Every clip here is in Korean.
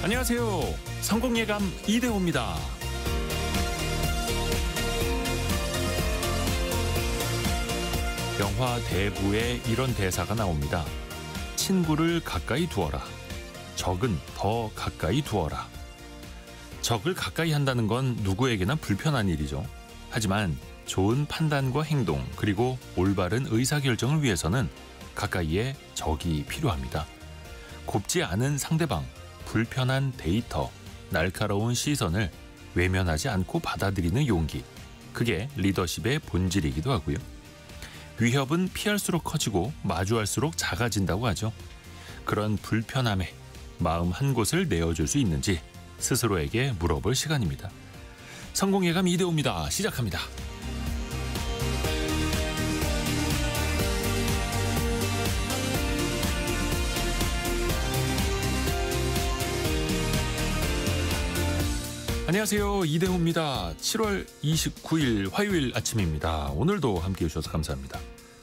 안녕하세요. 성공예감 이대호입니다. 영화 대부에 이런 대사가 나옵니다. 친구를 가까이 두어라. 적은 더 가까이 두어라. 적을 가까이 한다는 건 누구에게나 불편한 일이죠. 하지만 좋은 판단과 행동 그리고 올바른 의사결정을 위해서는 가까이에 적이 필요합니다. 곱지 않은 상대방, 불편한 데이터, 날카로운 시선을 외면하지 않고 받아들이는 용기. 그게 리더십의 본질이기도 하고요. 위협은 피할수록 커지고 마주할수록 작아진다고 하죠. 그런 불편함에 마음 한 곳을 내어줄 수 있는지 스스로에게 물어볼 시간입니다. 성공예감 이대호입니다. 시작합니다. 안녕하세요. 이대호입니다. 7월 29일 화요일 아침입니다. 오늘도 함께해 주셔서 감사합니다.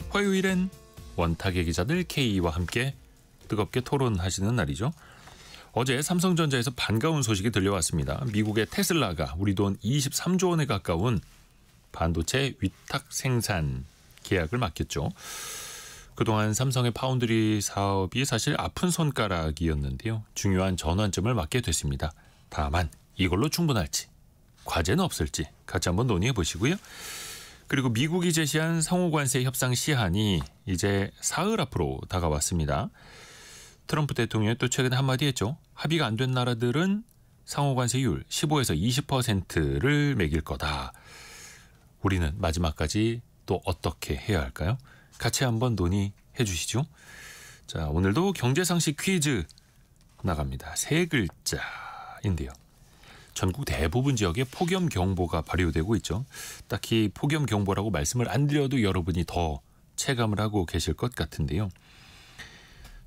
화요일엔 원탁의 기자들 K와 함께 뜨겁게 토론하시는 날이죠. 어제 삼성전자에서 반가운 소식이 들려왔습니다. 미국의 테슬라가 우리 돈 23조 원에 가까운 반도체 위탁 생산 계약을 맡겼죠. 그동안 삼성의 파운드리 사업이 사실 아픈 손가락이었는데요. 중요한 전환점을 맡게 됐습니다. 다만 이걸로 충분할지, 과제는 없을지 같이 한번 논의해 보시고요. 그리고 미국이 제시한 상호관세 협상 시한이 이제 사흘 앞으로 다가왔습니다. 트럼프 대통령이 또 최근에 한마디 했죠. 합의가 안 된 나라들은 상호관세율 15에서 20%를 매길 거다. 우리는 마지막까지 또 어떻게 해야 할까요? 같이 한번 논의해 주시죠. 자, 오늘도 경제상식 퀴즈 나갑니다. 세 글자인데요. 전국 대부분 지역에 폭염경보가 발효되고 있죠. 딱히 폭염경보라고 말씀을 안 드려도 여러분이 더 체감을 하고 계실 것 같은데요.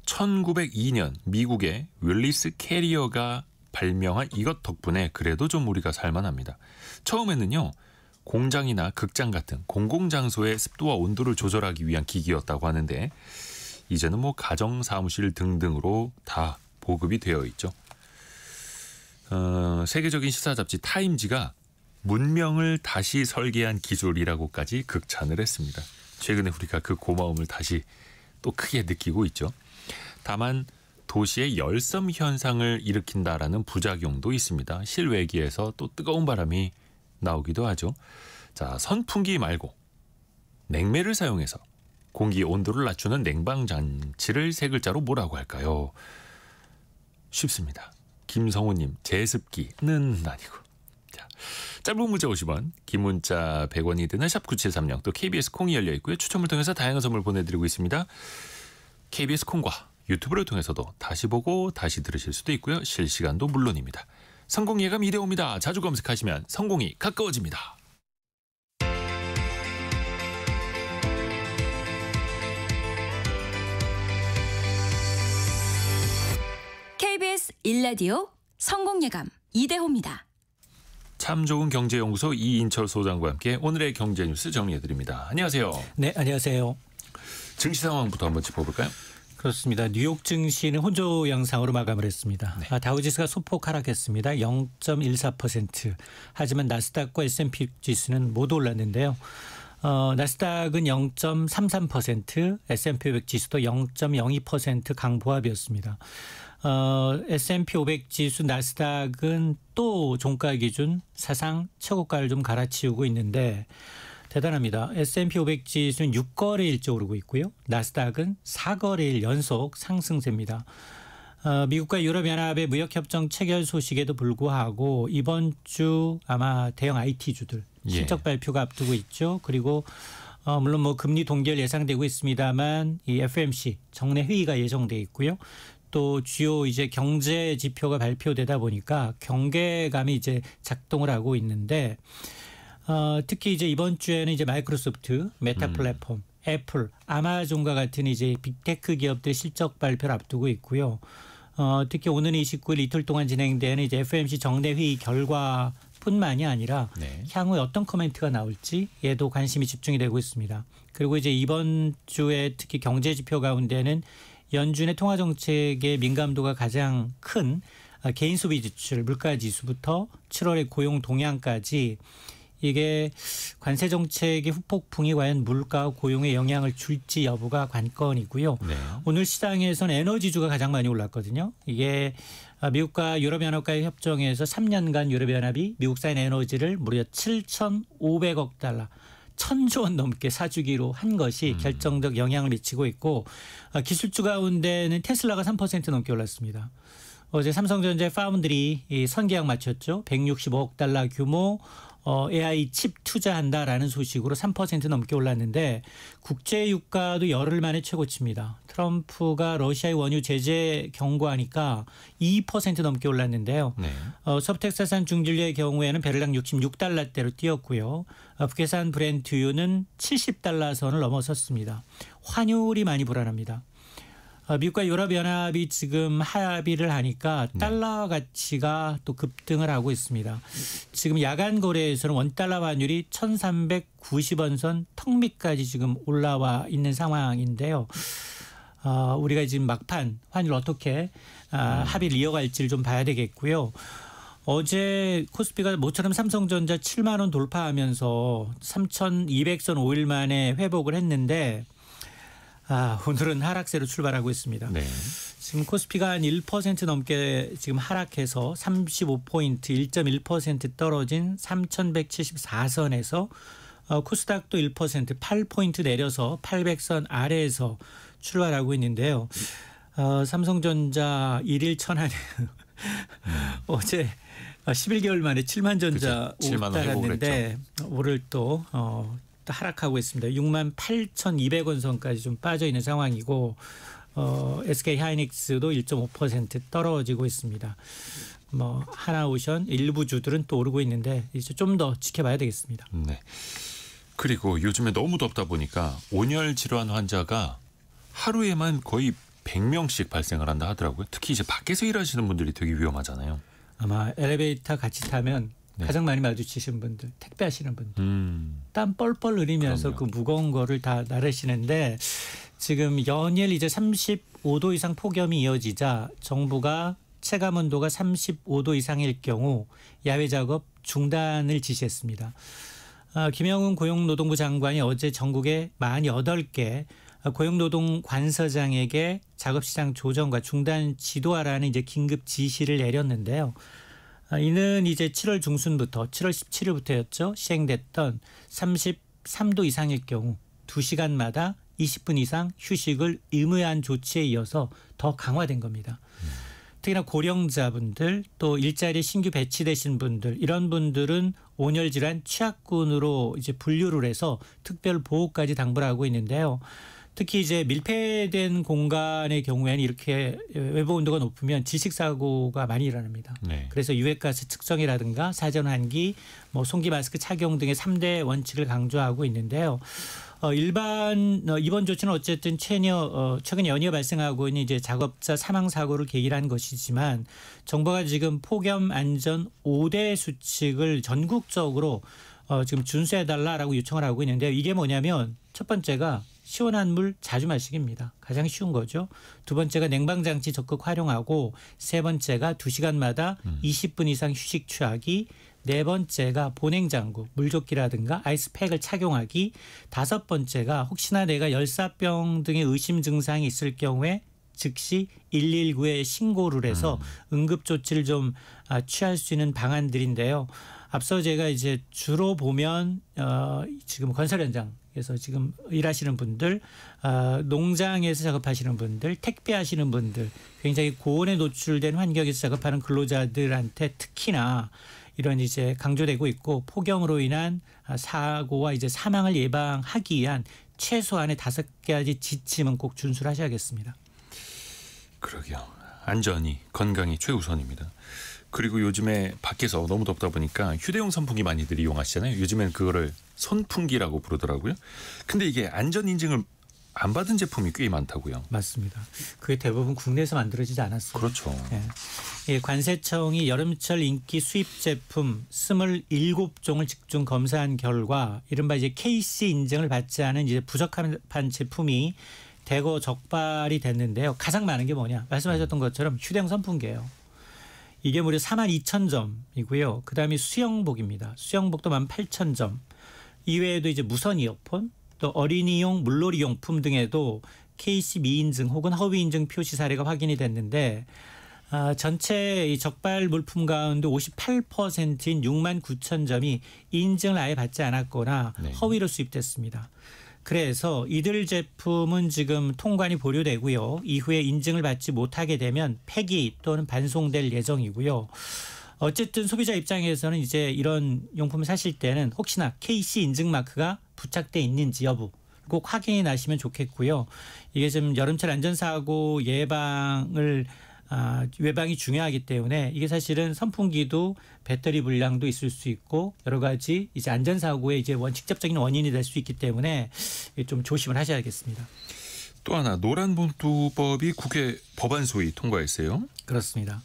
1902년 미국의 윌리스 캐리어가 발명한 이것 덕분에 그래도 좀 우리가 살만합니다. 처음에는요. 공장이나 극장 같은 공공장소의 습도와 온도를 조절하기 위한 기기였다고 하는데 이제는 뭐 가정사무실 등등으로 다 보급이 되어 있죠. 세계적인 시사 잡지 타임지가 문명을 다시 설계한 기술이라고까지 극찬을 했습니다. 최근에 우리가 그 고마움을 다시 또 크게 느끼고 있죠. 다만 도시의 열섬 현상을 일으킨다라는 부작용도 있습니다. 실외기에서 또 뜨거운 바람이 나오기도 하죠. 자, 선풍기 말고 냉매를 사용해서 공기 온도를 낮추는 냉방장치를 세 글자로 뭐라고 할까요? 쉽습니다. 김성우님, 제습기는 아니고. 자, 짧은 문자 50원, 긴 문자 100원이 드는 샵 9730, 또 KBS 콩이 열려 있고요. 추첨을 통해서 다양한 선물 보내드리고 있습니다. KBS 콩과 유튜브를 통해서도 다시 보고 다시 들으실 수도 있고요. 실시간도 물론입니다. 성공예감 이대호입니다. 자주 검색하시면 성공이 가까워집니다. KBS 1라디오 성공예감 이대호입니다. 참 좋은 경제연구소 이인철 소장과 함께 오늘의 경제 뉴스 정리해드립니다. 안녕하세요. 네, 안녕하세요. 증시 상황부터 한번 짚어볼까요? 그렇습니다. 뉴욕 증시는 혼조 양상으로 마감을 했습니다. 네. 다우지수가 소폭 하락했습니다. 0.14%. 하지만 나스닥과 S&P 지수는 모두 올랐는데요. 나스닥은 0.33%, S&P 500 지수도 0.02% 강보합이었습니다. S&P 500 지수 나스닥은 또 종가 기준 사상 최고가를 좀 갈아치우고 있는데 대단합니다. S&P 500 지수는 6거래일째 오르고 있고요. 나스닥은 4거래일 연속 상승세입니다. 미국과 유럽연합의 무역협정 체결 소식에도 불구하고 이번 주 아마 대형 IT주들 실적 발표가 앞두고 있죠. 그리고 물론 뭐 금리 동결 예상되고 있습니다만 이 FOMC 정례 회의가 예정돼 있고요. 또 주요 이제 경제 지표가 발표되다 보니까 경계감이 이제 작동을 하고 있는데 특히 이제 이번 주에는 이제 마이크로소프트, 메타 플랫폼, 애플, 아마존과 같은 이제 빅테크 기업들 실적 발표를 앞두고 있고요. 특히 오는 29일 이틀 동안 진행되는 이제 FOMC 정례 회의 결과뿐만이 아니라 향후에 어떤 코멘트가 나올지에도 관심이 집중이 되고 있습니다. 그리고 이제 이번 주에 특히 경제 지표 가운데는 연준의 통화 정책의 민감도가 가장 큰 개인 소비 지출, 물가 지수부터 7월의 고용 동향까지 이게 관세 정책의 후폭풍이 과연 물가와 고용에 영향을 줄지 여부가 관건이고요. 네. 오늘 시장에서는 에너지주가 가장 많이 올랐거든요. 이게 미국과 유럽연합과의 협정에서 3년간 유럽연합이 미국산 에너지를 무려 7,500억 달러 1,000조 원 넘게 사주기로 한 것이 결정적 영향을 미치고 있고 기술주 가운데는 테슬라가 3% 넘게 올랐습니다. 어제 삼성전자의 파운드리 선계약 마쳤죠. 165억 달러 규모 AI 칩 투자한다라는 소식으로 3% 넘게 올랐는데 국제 유가도 열흘 만에 최고치입니다. 트럼프가 러시아의 원유 제재 경고하니까 2% 넘게 올랐는데요. 네. 서브텍사산 중진료의 경우에는 배럴당 66달러대로 뛰었고요. 북해산 브렌트유는 70달러 선을 넘어섰습니다. 환율이 많이 불안합니다. 미국과 유럽연합이 지금 합의를 하니까 달러 가치가 또 급등을 하고 있습니다. 지금 야간 거래에서는 원달러 환율이 1,390원 선 턱 밑까지 지금 올라와 있는 상황인데요. 우리가 지금 막판 환율 어떻게 합의를 이어갈지를 좀 봐야 되겠고요. 어제 코스피가 모처럼 삼성전자 7만 원 돌파하면서 3,200선 5일 만에 회복을 했는데 오늘은 하락세로 출발하고 있습니다. 네. 지금 코스피가 한 1% 넘게 지금 하락해서 35포인트 1.1% 떨어진 3,174선에서 코스닥도 1% 8포인트 내려서 800선 아래에서 출발하고 있는데요. 삼성전자 1일 천안에 어제 11개월 만에 7만 전자 올랐는데 오늘 또 하락하고 있습니다. 68,200원 선까지 좀 빠져 있는 상황이고 SK 하이닉스도 1.5% 떨어지고 있습니다. 하나오션 일부 주들은 또 오르고 있는데 이제 좀 더 지켜봐야 되겠습니다. 네. 그리고 요즘에 너무 덥다 보니까 온열 질환 환자가 하루에만 거의 100명씩 발생을 한다 하더라고요. 특히 이제 밖에서 일하시는 분들이 되게 위험하잖아요. 아마 엘리베이터 같이 타면 가장 많이 마주치시는 분들, 택배하시는 분들, 땀 뻘뻘 흘리면서 그 무거운 거를 다 나르시는데 지금 연일 이제 35도 이상 폭염이 이어지자 정부가 체감 온도가 35도 이상일 경우 야외 작업 중단을 지시했습니다. 김영훈 고용노동부 장관이 어제 전국에 48개 고용노동관서장에게 작업시장 조정과 중단 지도하라는 이제 긴급 지시를 내렸는데요. 이는 이제 7월 중순부터 7월 17일부터였죠. 시행됐던 33도 이상일 경우 2시간마다 20분 이상 휴식을 의무화한 조치에 이어서 더 강화된 겁니다. 특히나 고령자분들 또 일자리에 신규 배치되신 분들 이런 분들은 온열질환 취약군으로 이제 분류를 해서 특별 보호까지 당부를 하고 있는데요. 특히 이제 밀폐된 공간의 경우에는 이렇게 외부 온도가 높으면 질식사고가 많이 일어납니다. 네. 그래서 유해가스 측정이라든가 사전 환기, 송기 마스크 착용 등의 3대 원칙을 강조하고 있는데요. 이번 조치는 어쨌든 최근 연이어 발생하고 있는 이제 작업자 사망 사고를 계기한 것이지만 정부가 지금 폭염 안전 5대 수칙을 전국적으로 지금 준수해달라라고 요청을 하고 있는데요. 이게 뭐냐면 첫 번째가 시원한 물 자주 마시기입니다. 가장 쉬운 거죠. 두 번째가 냉방장치 적극 활용하고 세 번째가 2시간마다 20분 이상 휴식 취하기 네 번째가 보냉장구, 물조끼라든가 아이스팩을 착용하기 다섯 번째가 혹시나 내가 열사병 등의 의심 증상이 있을 경우에 즉시 119에 신고를 해서 응급조치를 좀 취할 수 있는 방안들인데요. 앞서 제가 이제 주로 보면 지금 건설 현장에서 지금 일하시는 분들, 농장에서 작업하시는 분들, 택배하시는 분들, 굉장히 고온에 노출된 환경에서 작업하는 근로자들한테 특히나 이런 이제 강조되고 있고 폭염으로 인한 사고와 이제 사망을 예방하기 위한 최소한의 5가지 지침은 꼭 준수를 하셔야겠습니다. 그러게요. 안전이 건강이 최우선입니다. 그리고 요즘에 밖에서 너무 덥다 보니까 휴대용 선풍기 많이들 이용하시잖아요. 요즘엔 그거를 선풍기라고 부르더라고요. 근데 이게 안전 인증을 안 받은 제품이 꽤 많다고요. 맞습니다. 그게 대부분 국내에서 만들어지지 않았어요. 그렇죠. 예, 관세청이 여름철 인기 수입 제품 27종을 집중 검사한 결과 이른바 이제 KC 인증을 받지 않은 이제 부적합한 제품이 대거 적발이 됐는데요. 가장 많은 게 뭐냐? 말씀하셨던 것처럼 휴대용 선풍기예요. 이게 무려 42,000점이고요. 그다음에 수영복입니다. 수영복도 18,000점. 이외에도 이제 무선 이어폰, 또 어린이용 물놀이 용품 등에도 KC 미인증 혹은 허위 인증 표시 사례가 확인이 됐는데 전체 이 적발 물품 가운데 58%인 69,000점이 인증을 아예 받지 않았거나 네. 허위로 수입됐습니다. 그래서 이들 제품은 지금 통관이 보류되고요. 이후에 인증을 받지 못하게 되면 폐기 또는 반송될 예정이고요. 어쨌든 소비자 입장에서는 이제 이런 용품을 사실 때는 혹시나 KC 인증 마크가 부착돼 있는지 여부 꼭 확인이 나시면 좋겠고요. 이게 좀 여름철 안전사고 예방이 중요하기 때문에 이게 사실은 선풍기도 배터리 불량도 있을 수 있고 여러 가지 이제 안전사고의 이제 직접적인 원인이 될 수 있기 때문에 좀 조심을 하셔야겠습니다. 또 하나 노란봉투법이 국회 법안 소위 통과했어요. 그렇습니다.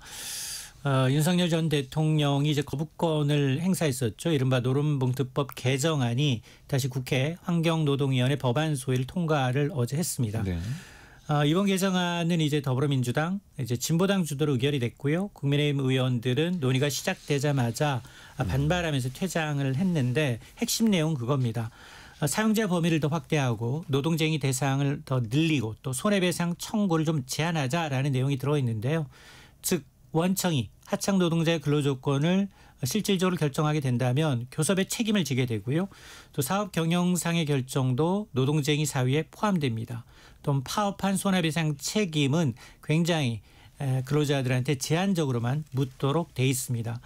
윤석열 전 대통령이 이제 거부권을 행사했었죠. 이른바 노란봉투법 개정안이 다시 국회 환경노동위원회 법안 소위를 통과를 어제 했습니다. 네. 이번 개정안은 이제 더불어민주당, 이제 진보당 주도로 의결이 됐고요. 국민의힘 의원들은 논의가 시작되자마자 반발하면서 퇴장을 했는데 핵심 내용 그겁니다. 사용자 범위를 더 확대하고 노동쟁의 대상을 더 늘리고 또 손해배상 청구를 좀 제한하자라는 내용이 들어있는데요. 즉 원청이 하청 노동자의 근로조건을 실질적으로 결정하게 된다면 교섭의 책임을 지게 되고요. 또 사업 경영상의 결정도 노동쟁의 사유에 포함됩니다. 또 파업한 손해배상 책임은 굉장히 근로자들한테 제한적으로만 묻도록 돼 있습니다.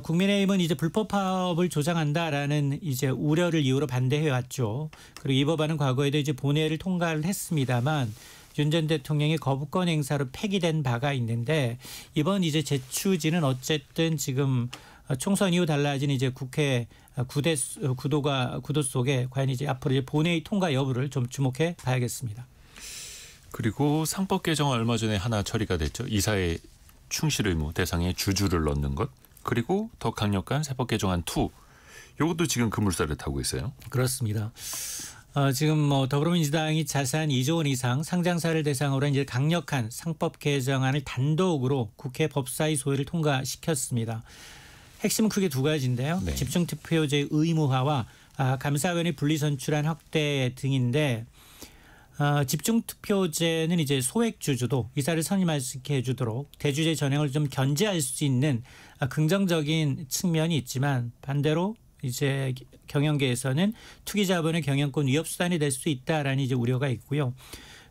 국민의힘은 이제 불법 파업을 조장한다라는 이제 우려를 이유로 반대해 왔죠. 그리고 이 법안은 과거에도 이제 본회의를 통과를 했습니다만 윤 전 대통령의 거부권 행사로 폐기된 바가 있는데 이번 이제 재추진은 어쨌든 지금 총선 이후 달라진 이제 국회 구도 속에 과연 이제 앞으로 이제 본회의 통과 여부를 좀 주목해 봐야겠습니다. 그리고 상법 개정 얼마 전에 하나 처리가 됐죠. 이사회 충실 의무 대상에 주주를 넣는 것. 그리고 더 강력한 세법 개정안 2. 이것도 지금 급물살을 타고 있어요. 그렇습니다. 지금 더불어민주당이 자산 2조 원 이상 상장사를 대상으로 이제 강력한 상법 개정안을 단독으로 국회 법사위 소위를 통과시켰습니다. 핵심은 크게 두 가지인데요. 네. 집중투표제 의무화와 감사위원회 분리선출안 확대 등인데 집중투표제는 이제 소액주주도 이사를 선임할 수 있게 해주도록 대주제 전형을 좀 견제할 수 있는 긍정적인 측면이 있지만 반대로 이제 경영계에서는 투기자본의 경영권 위협 수단이 될 수 있다라는 이제 우려가 있고요.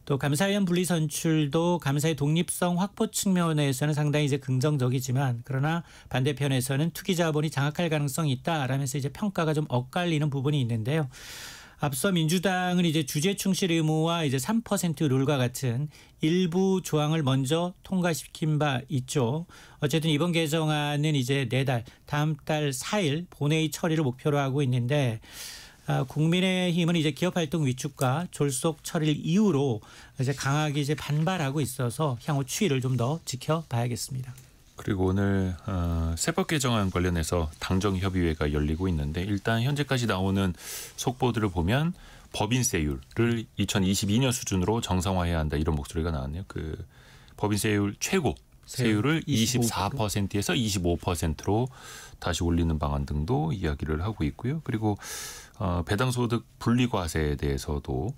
또 감사위원 분리 선출도 감사의 독립성 확보 측면에서는 상당히 이제 긍정적이지만 그러나 반대편에서는 투기자본이 장악할 가능성이 있다라면서 이제 평가가 좀 엇갈리는 부분이 있는데요. 앞서 민주당은 이제 주재 충실 의무와 이제 3% 룰과 같은 일부 조항을 먼저 통과시킨 바 있죠. 어쨌든 이번 개정안은 이제 내달 다음 달 4일 본회의 처리를 목표로 하고 있는데 국민의힘은 이제 기업활동 위축과 졸속 처리를 이유로 이제 강하게 이제 반발하고 있어서 향후 추이를 좀 더 지켜봐야겠습니다. 그리고 오늘 세법 개정안 관련해서 당정협의회가 열리고 있는데 일단 현재까지 나오는 속보들을 보면 법인세율을 2022년 수준으로 정상화해야 한다 이런 목소리가 나왔네요. 그 법인세율 최고 세율을 24%에서 25%로 다시 올리는 방안 등도 이야기를 하고 있고요. 그리고 배당소득 분리과세에 대해서도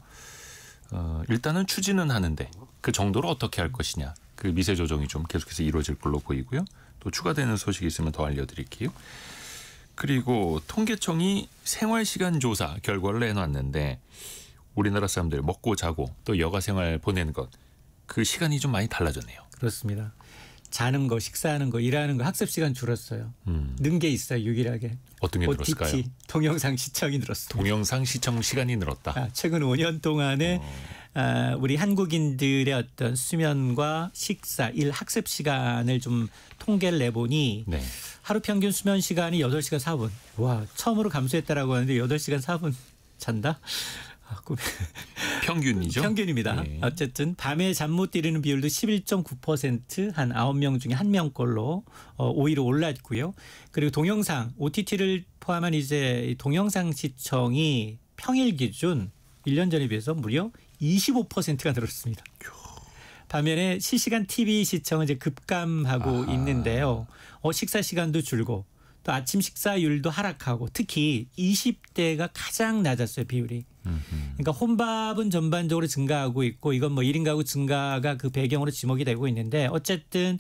일단은 추진은 하는데 그 정도로 어떻게 할 것이냐. 그 미세 조정이 좀 계속해서 이루어질 걸로 보이고요. 또 추가되는 소식이 있으면 더 알려드릴게요. 그리고 통계청이 생활시간 조사 결과를 내놨는데 우리나라 사람들 먹고 자고 또 여가 생활 보내는 것 그 시간이 좀 많이 달라졌네요. 그렇습니다. 자는 거, 식사하는 거, 일하는 거 학습 시간 줄었어요. 는 게 있어요. 유일하게. 어떤 게 늘었을까요? OTT, 동영상 시청이 늘었습니다. 동영상 시청 시간이 늘었다. 최근 5년 동안에 우리 한국인들의 어떤 수면과 식사, 일, 학습 시간을 좀 통계를 내보니 네. 하루 평균 수면 시간이 8시간 4분. 와, 처음으로 감소했다라고 하는데 8시간 4분 잔다? 평균이죠? 평균입니다. 네. 어쨌든 밤에 잠 못 이루는 비율도 11.9% 한 9명 중에 1명꼴로 5위로 올랐고요. 그리고 동영상 OTT를 포함한 이제 동영상 시청이 평일 기준 1년 전에 비해서 무려 25%가 늘었습니다. 반면에 실시간 TV 시청은 이제 급감하고 있는데요. 식사 시간도 줄고 또 아침 식사율도 하락하고 특히 20대가 가장 낮았어요, 비율이. 그러니까 혼밥은 전반적으로 증가하고 있고 이건 뭐 1인 가구 증가가 그 배경으로 지목이 되고 있는데 어쨌든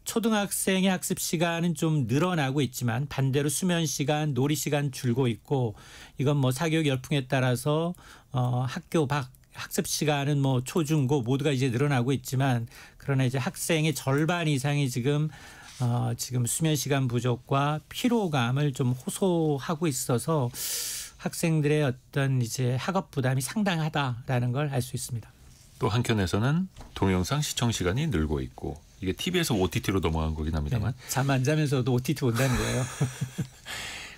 초등학생의 학습 시간은 좀 늘어나고 있지만 반대로 수면 시간, 놀이 시간 줄고 있고 이건 뭐 사교육 열풍에 따라서 학교 밖 학습 시간은 뭐 초중고 모두가 이제 늘어나고 있지만 그러나 이제 학생의 절반 이상이 지금 수면 시간 부족과 피로감을 좀 호소하고 있어서 학생들의 어떤 이제 학업 부담이 상당하다라는 걸 알 수 있습니다. 또 한켠에서는 동영상 시청 시간이 늘고 있고 이게 TV에서 OTT로 넘어간 거긴 합니다만 잠 안 자면서도 OTT 본다는 거예요.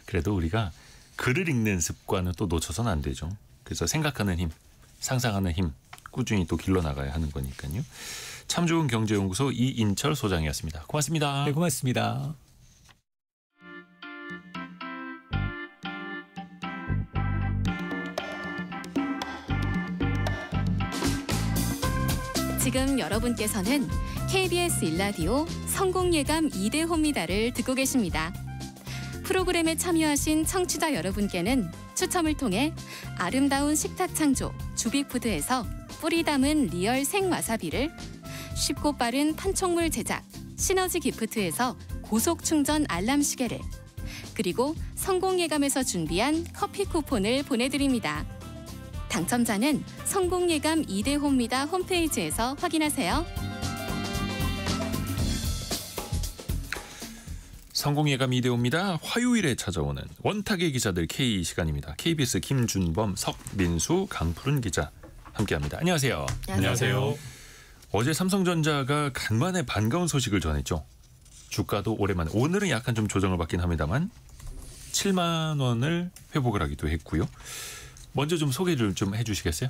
그래도 우리가 글을 읽는 습관은 또 놓쳐서는 안 되죠. 그래서 생각하는 힘, 상상하는 힘 꾸준히 또 길러나가야 하는 거니까요. 참 좋은 경제연구소 이인철 소장이었습니다. 고맙습니다. 네, 고맙습니다. 지금 여러분께서는 KBS 일라디오 성공예감 2대호입니다를 듣고 계십니다. 프로그램에 참여하신 청취자 여러분께는 추첨을 통해 아름다운 식탁 창조 주비푸드에서 뿌리 담은 리얼 생와사비를, 쉽고 빠른 판촉물 제작 시너지 기프트에서 고속 충전 알람 시계를, 그리고 성공예감에서 준비한 커피 쿠폰을 보내드립니다. 당첨자는 성공예감 2대호입니다 홈페이지에서 확인하세요. 성공예감 2대호입니다. 화요일에 찾아오는 원탁의 기자들 K 시간입니다. KBS 김준범, 석민수, 강푸른 기자 함께합니다. 안녕하세요. 안녕하세요. 어제 삼성전자가 간만에 반가운 소식을 전했죠. 주가도 오랜만에, 오늘은 약간 좀 조정을 받긴 합니다만 7만 원을 회복을 하기도 했고요. 먼저 좀 소개를 좀 해주시겠어요?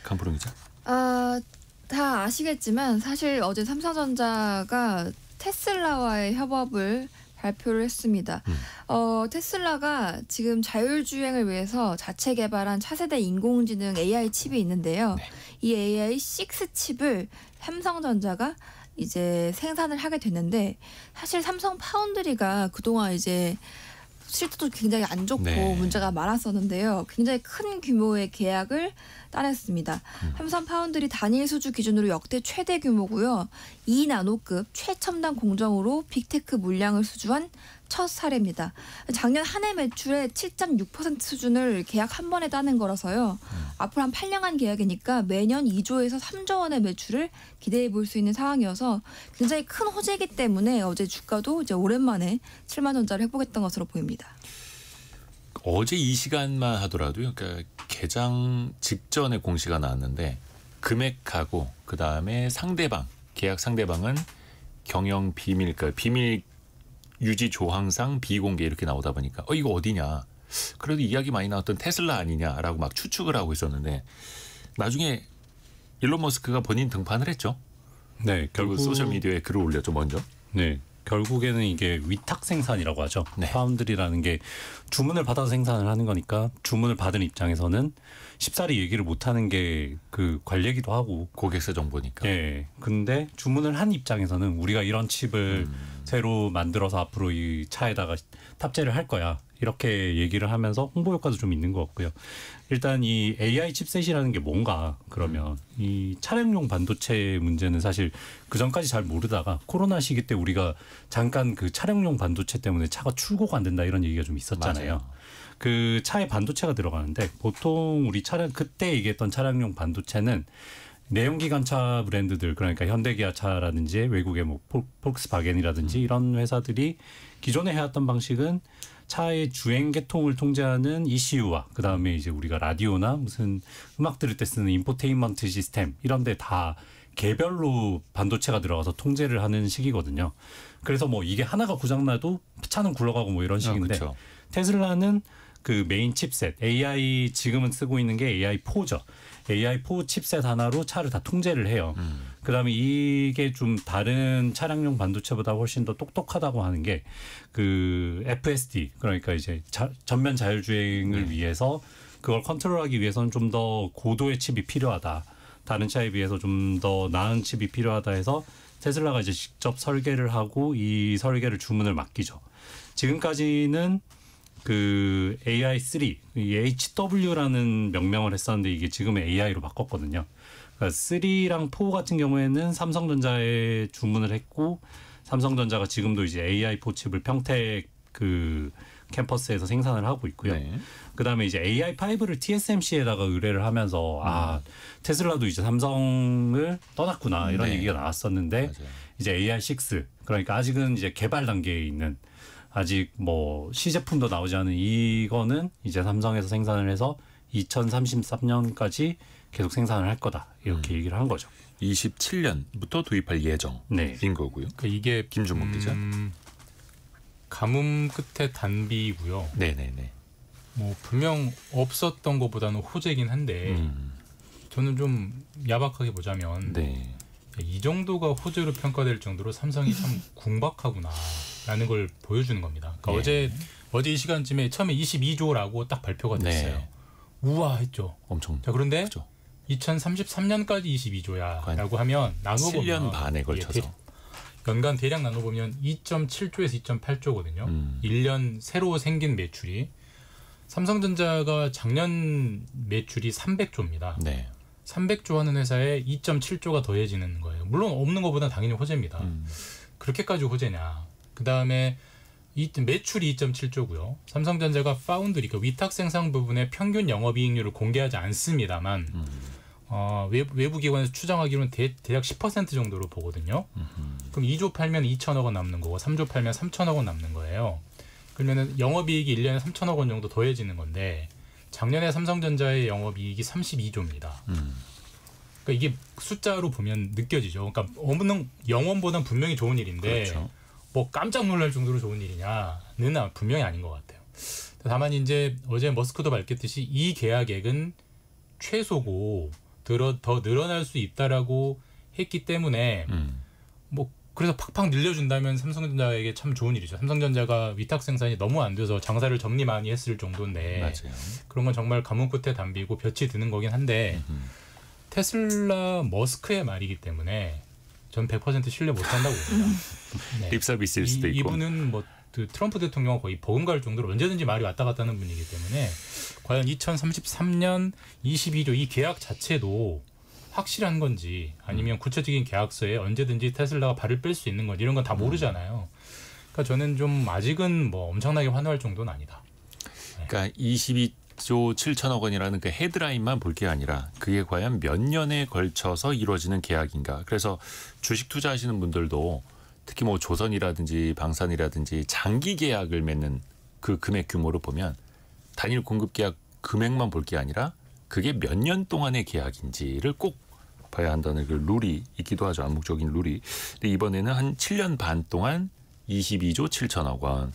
강푸른 기자. 다 아시겠지만 사실 어제 삼성전자가 테슬라와의 협업을 발표를 했습니다. 테슬라가 지금 자율주행을 위해서 자체 개발한 차세대 인공지능 AI 칩이 있는데요. 네. 이 AI 6 칩을 삼성전자가 이제 생산을 하게 됐는데 사실 삼성 파운드리가 그동안 이제 실적도 굉장히 안 좋고 네. 문제가 많았었는데요. 굉장히 큰 규모의 계약을 따냈습니다. 삼성 파운드리 단일 수주 기준으로 역대 최대 규모고요. 2나노급 최첨단 공정으로 빅테크 물량을 수주한 첫 사례입니다. 작년 한 해 매출의 7.6% 수준을 계약 한 번에 따낸 거라서요. 앞으로 한 8년간 계약이니까 매년 2조에서 3조 원의 매출을 기대해 볼 수 있는 상황이어서 굉장히 큰 호재이기 때문에 어제 주가도 이제 오랜만에 7만 원짜리 회복했던 것으로 보입니다. 어제 이 시간만 하더라도요. 그러니까 개장 직전에 공시가 나왔는데 금액하고 그 다음에 상대방, 계약 상대방은 경영 비밀, 그러니까 비밀 유지 조항상 비공개 이렇게 나오다 보니까 이거 어디냐. 그래도 이야기 많이 나왔던 테슬라 아니냐라고 막 추측을 하고 있었는데 나중에 일론 머스크가 본인 등판을 했죠. 네, 결국 소셜미디어에 글을 올렸죠, 먼저. 네, 결국에는 이게 위탁 생산이라고 하죠. 네. 파운드리라는 게 주문을 받아서 생산을 하는 거니까 주문을 받은 입장에서는 쉽사리 얘기를 못하는 게 그 관례기도 하고 고객사 정보니까. 예. 근데 주문을 한 입장에서는 우리가 이런 칩을 새로 만들어서 앞으로 이 차에다가 탑재를 할 거야. 이렇게 얘기를 하면서 홍보 효과도 좀 있는 것 같고요. 일단 이 AI 칩셋이라는 게 뭔가 그러면 이 차량용 반도체 문제는 사실 그 전까지 잘 모르다가 코로나 시기 때 우리가 잠깐 그 차량용 반도체 때문에 차가 출고가 안 된다 이런 얘기가 좀 있었잖아요. 맞아요. 그 차에 반도체가 들어가는데 보통 우리 차량 그때 얘기했던 차량용 반도체는 내연기관차 브랜드들 그러니까 현대기아차라든지 외국의 뭐 폴크스바겐이라든지 이런 회사들이 기존에 해왔던 방식은 차의 주행 계통을 통제하는 ECU와 그다음에 이제 우리가 라디오나 무슨 음악 들을 때 쓰는 인포테인먼트 시스템 이런 데 다 개별로 반도체가 들어가서 통제를 하는 식이거든요. 그래서 뭐 이게 하나가 고장나도 차는 굴러가고 뭐 이런 식인데 그렇죠. 테슬라는 그 메인 칩셋 AI 지금은 쓰고 있는 게 AI4죠. AI4 칩셋 하나로 차를 다 통제를 해요. 그다음에 이게 좀 다른 차량용 반도체보다 훨씬 더 똑똑하다고 하는 게 그 FSD 그러니까 이제 전면 자율주행을 위해서 그걸 컨트롤하기 위해서는 좀 더 고도의 칩이 필요하다. 다른 차에 비해서 좀 더 나은 칩이 필요하다 해서 테슬라가 이제 직접 설계를 하고 이 설계를 주문을 맡기죠. 지금까지는 그 AI3, 이 HW라는 명명을 했었는데 이게 지금은 AI로 바꿨거든요. 그러니까 3랑 4 같은 경우에는 삼성전자에 주문을 했고 삼성전자가 지금도 이제 AI4 칩을 평택 그 캠퍼스에서 생산을 하고 있고요. 네. 그다음에 이제 AI5를 TSMC에다가 의뢰를 하면서 테슬라도 이제 삼성을 떠났구나 이런 네. 얘기가 나왔었는데 맞아요. 이제 AI6 그러니까 아직은 이제 개발 단계에 있는 아직 뭐 시제품도 나오지 않은 이거는 이제 삼성에서 생산을 해서 2033년까지 계속 생산을 할 거다 이렇게 얘기를 한 거죠. 27년부터 도입할 예정인 네. 거고요. 그러니까 이게 김준목 기자. 가뭄 끝에 단비고요. 네네네. 뭐 분명 없었던 것보다는 호재긴 한데 저는 좀 야박하게 보자면 네. 이 정도가 호재로 평가될 정도로 삼성이 참 궁박하구나라는 걸 보여주는 겁니다. 그러니까 예. 어제 이 시간쯤에 처음에 22조라고 딱 발표가 됐어요. 네. 우와했죠. 엄청. 자 그런데 크죠. 2033년까지 22조야라고 하면 나눠보면 7년 반에 걸쳐서. 연간 대략 나눠보면 2.7조에서 2.8조거든요. 1년 새로 생긴 매출이. 삼성전자가 작년 매출이 300조입니다. 네. 300조 하는 회사에 2.7조가 더해지는 거예요. 물론 없는 것보다 당연히 호재입니다. 그렇게까지 호재냐. 그다음에 매출이 2.7조고요. 삼성전자가 파운드리, 그러니까 위탁 생산 부분의 평균 영업이익률을 공개하지 않습니다만 외부 기관에서 추정하기로는 대략 10% 정도로 보거든요. 그럼 2조 팔면 2천억 원 남는 거고 3조 팔면 3천억 원 남는 거예요. 그러면은 영업이익이 1년에 3천억 원 정도 더해지는 건데 작년에 삼성전자의 영업이익이 32조입니다. 그러니까 이게 숫자로 보면 느껴지죠. 그러니까 없는 영원보다는 분명히 좋은 일인데 그렇죠. 뭐 깜짝 놀랄 정도로 좋은 일이냐는 분명히 아닌 것 같아요. 다만 이제 어제 머스크도 밝혔듯이 이 계약액은 최소고 더 늘어날 수 있다라고 했기 때문에 뭐 그래서 팍팍 늘려준다면 삼성전자에게 참 좋은 일이죠. 삼성전자가 위탁 생산이 너무 안 돼서 장사를 정리 많이 했을 정도인데 맞아요. 그런 건 정말 가뭄 끝에 단비고 볕이 드는 거긴 한데 테슬라 머스크의 말이기 때문에 전 100% 신뢰 못한다고 봅니다. 네. 립 서비스일 수도 있고. 이분은 뭐 트럼프 대통령과 거의 버금갈 정도로 언제든지 말이 왔다 갔다 하는 분이기 때문에 과연 2033년 22조 이 계약 자체도 확실한 건지 아니면 구체적인 계약서에 언제든지 테슬라가 발을 뺄 수 있는 건지 이런 건 다 모르잖아요. 그러니까 저는 좀 아직은 뭐 엄청나게 환호할 정도는 아니다. 그러니까 22조 7천억 원이라는 그 헤드라인만 볼 게 아니라 그게 과연 몇 년에 걸쳐서 이루어지는 계약인가. 그래서 주식 투자하시는 분들도 특히 뭐 조선이라든지 방산이라든지 장기 계약을 맺는 그 금액 규모를 보면 단일 공급 계약 금액만 볼 게 아니라 그게 몇 년 동안의 계약인지를 꼭 봐야 한다는 그 룰이 있기도 하죠. 암묵적인 룰이. 근데 이번에는 한 7년 반 동안 22조 7천억 원.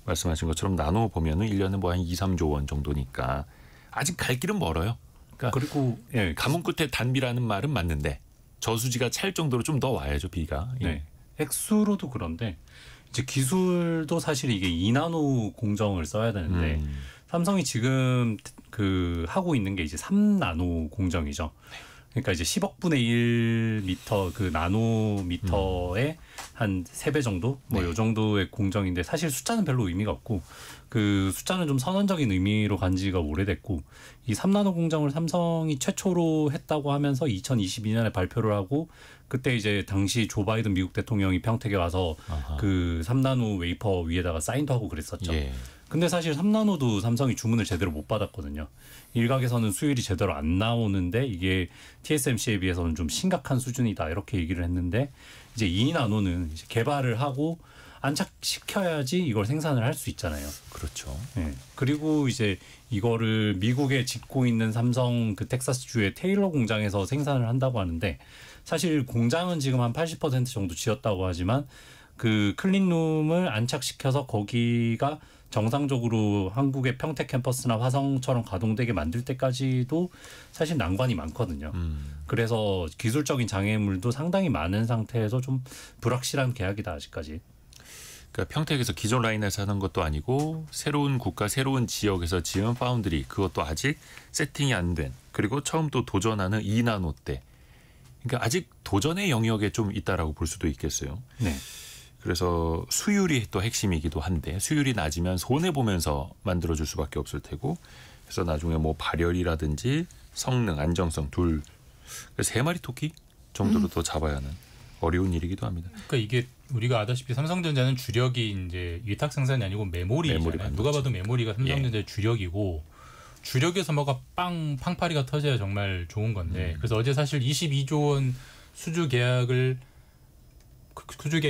말씀하신 것처럼 나눠보면은 1년에 뭐 한 2, 3조 원 정도니까 아직 갈 길은 멀어요. 그러니까 그리고 예, 가뭄 끝에 단비라는 말은 맞는데 저수지가 찰 정도로 좀 더 와야죠, 비가. 네. 액수로도 그런데 이제 기술도 사실 이게 2나노 공정을 써야 되는데 삼성이 지금 그 하고 있는 게 이제 3나노 공정이죠. 그러니까 이제 10억 분의 1미터 그 나노미터의 한 3배 정도 뭐 요 정도의 공정인데 사실 숫자는 별로 의미가 없고 그 숫자는 좀 선언적인 의미로 간 지가 오래됐고 이 3나노 공정을 삼성이 최초로 했다고 하면서 2022년에 발표를 하고 그때 이제 당시 조 바이든 미국 대통령이 평택에 와서 그 3나노 웨이퍼 위에다가 사인도 하고 그랬었죠. 예. 근데 사실 3나노도 삼성이 주문을 제대로 못 받았거든요. 일각에서는 수율이 제대로 안 나오는데 이게 TSMC에 비해서는 좀 심각한 수준이다 이렇게 얘기를 했는데 이제 2나노는 이제 개발을 하고 안착시켜야지 이걸 생산을 할 수 있잖아요. 그렇죠. 네. 그리고 이제 이거를 미국에 짓고 있는 삼성 그 텍사스주의 테일러 공장에서 생산을 한다고 하는데 사실 공장은 지금 한 80% 정도 지었다고 하지만 그 클린룸을 안착시켜서 거기가 정상적으로 한국의 평택 캠퍼스나 화성처럼 가동되게 만들 때까지도 사실 난관이 많거든요. 그래서 기술적인 장애물도 상당히 많은 상태에서 좀 불확실한 계약이다 아직까지. 그러니까 평택에서 기존 라인에서 하는 것도 아니고 새로운 국가, 새로운 지역에서 지은 파운드리 그것도 아직 세팅이 안 된 그리고 처음 또 도전하는 2나노 때 그러니까 아직 도전의 영역에 좀 있다라고 볼 수도 있겠어요. 네. 그래서 수율이 또 핵심이기도 한데 수율이 낮으면 손해 보면서 만들어줄 수밖에 없을 테고 그래서 나중에 뭐 발열이라든지 성능, 안정성 둘, 세 마리 토끼 정도로 더 잡아야 하는 어려운 일이기도 합니다. 그러니까 이게 우리가 아다시피 삼성전자는 주력이 이제 위탁 생산이 아니고 메모리잖아요. 누가 봐도 메모리가 삼성전자의 주력이고 주력에서 뭐가 팡파리가 터져야 정말 좋은 건데 그래서 어제 사실 22조 원 수주 계약이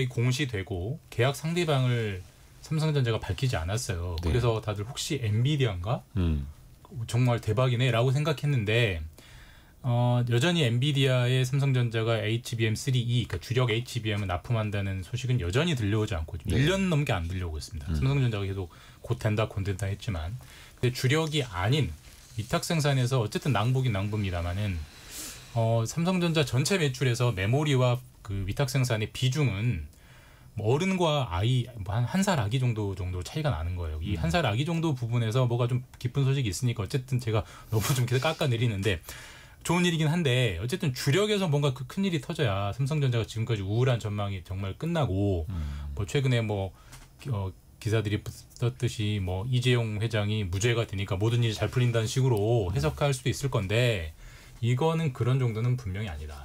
공시되고 계약 상대방을 삼성전자가 밝히지 않았어요. 네. 그래서 다들 혹시 엔비디아인가? 정말 대박이네라고 생각했는데 여전히 엔비디아의 삼성전자가 HBM3E 그러니까 주력 HBM을 납품한다는 소식은 여전히 들려오지 않고 1년 넘게 안 들려오고 있습니다. 삼성전자가 계속 곧 된다 했지만 근데 주력이 아닌 위탁 생산에서 어쨌든 낭보긴 낭보입니다만은 삼성전자 전체 매출에서 메모리와 그 위탁 생산의 비중은 뭐 어른과 아이 한 살 아기 정도 차이가 나는 거예요. 이 한 살 아기 정도 부분에서 뭐가 좀 기쁜 소식이 있으니까 어쨌든 제가 너무 좀 계속 깎아내리는데 좋은 일이긴 한데 어쨌든 주력에서 뭔가 그 큰 일이 터져야 삼성전자가 지금까지 우울한 전망이 정말 끝나고 뭐 최근에 뭐 기사들이 썼듯이 뭐 이재용 회장이 무죄가 되니까 모든 일이 잘 풀린다는 식으로 해석할 수도 있을 건데 이거는 그런 정도는 분명히 아니다.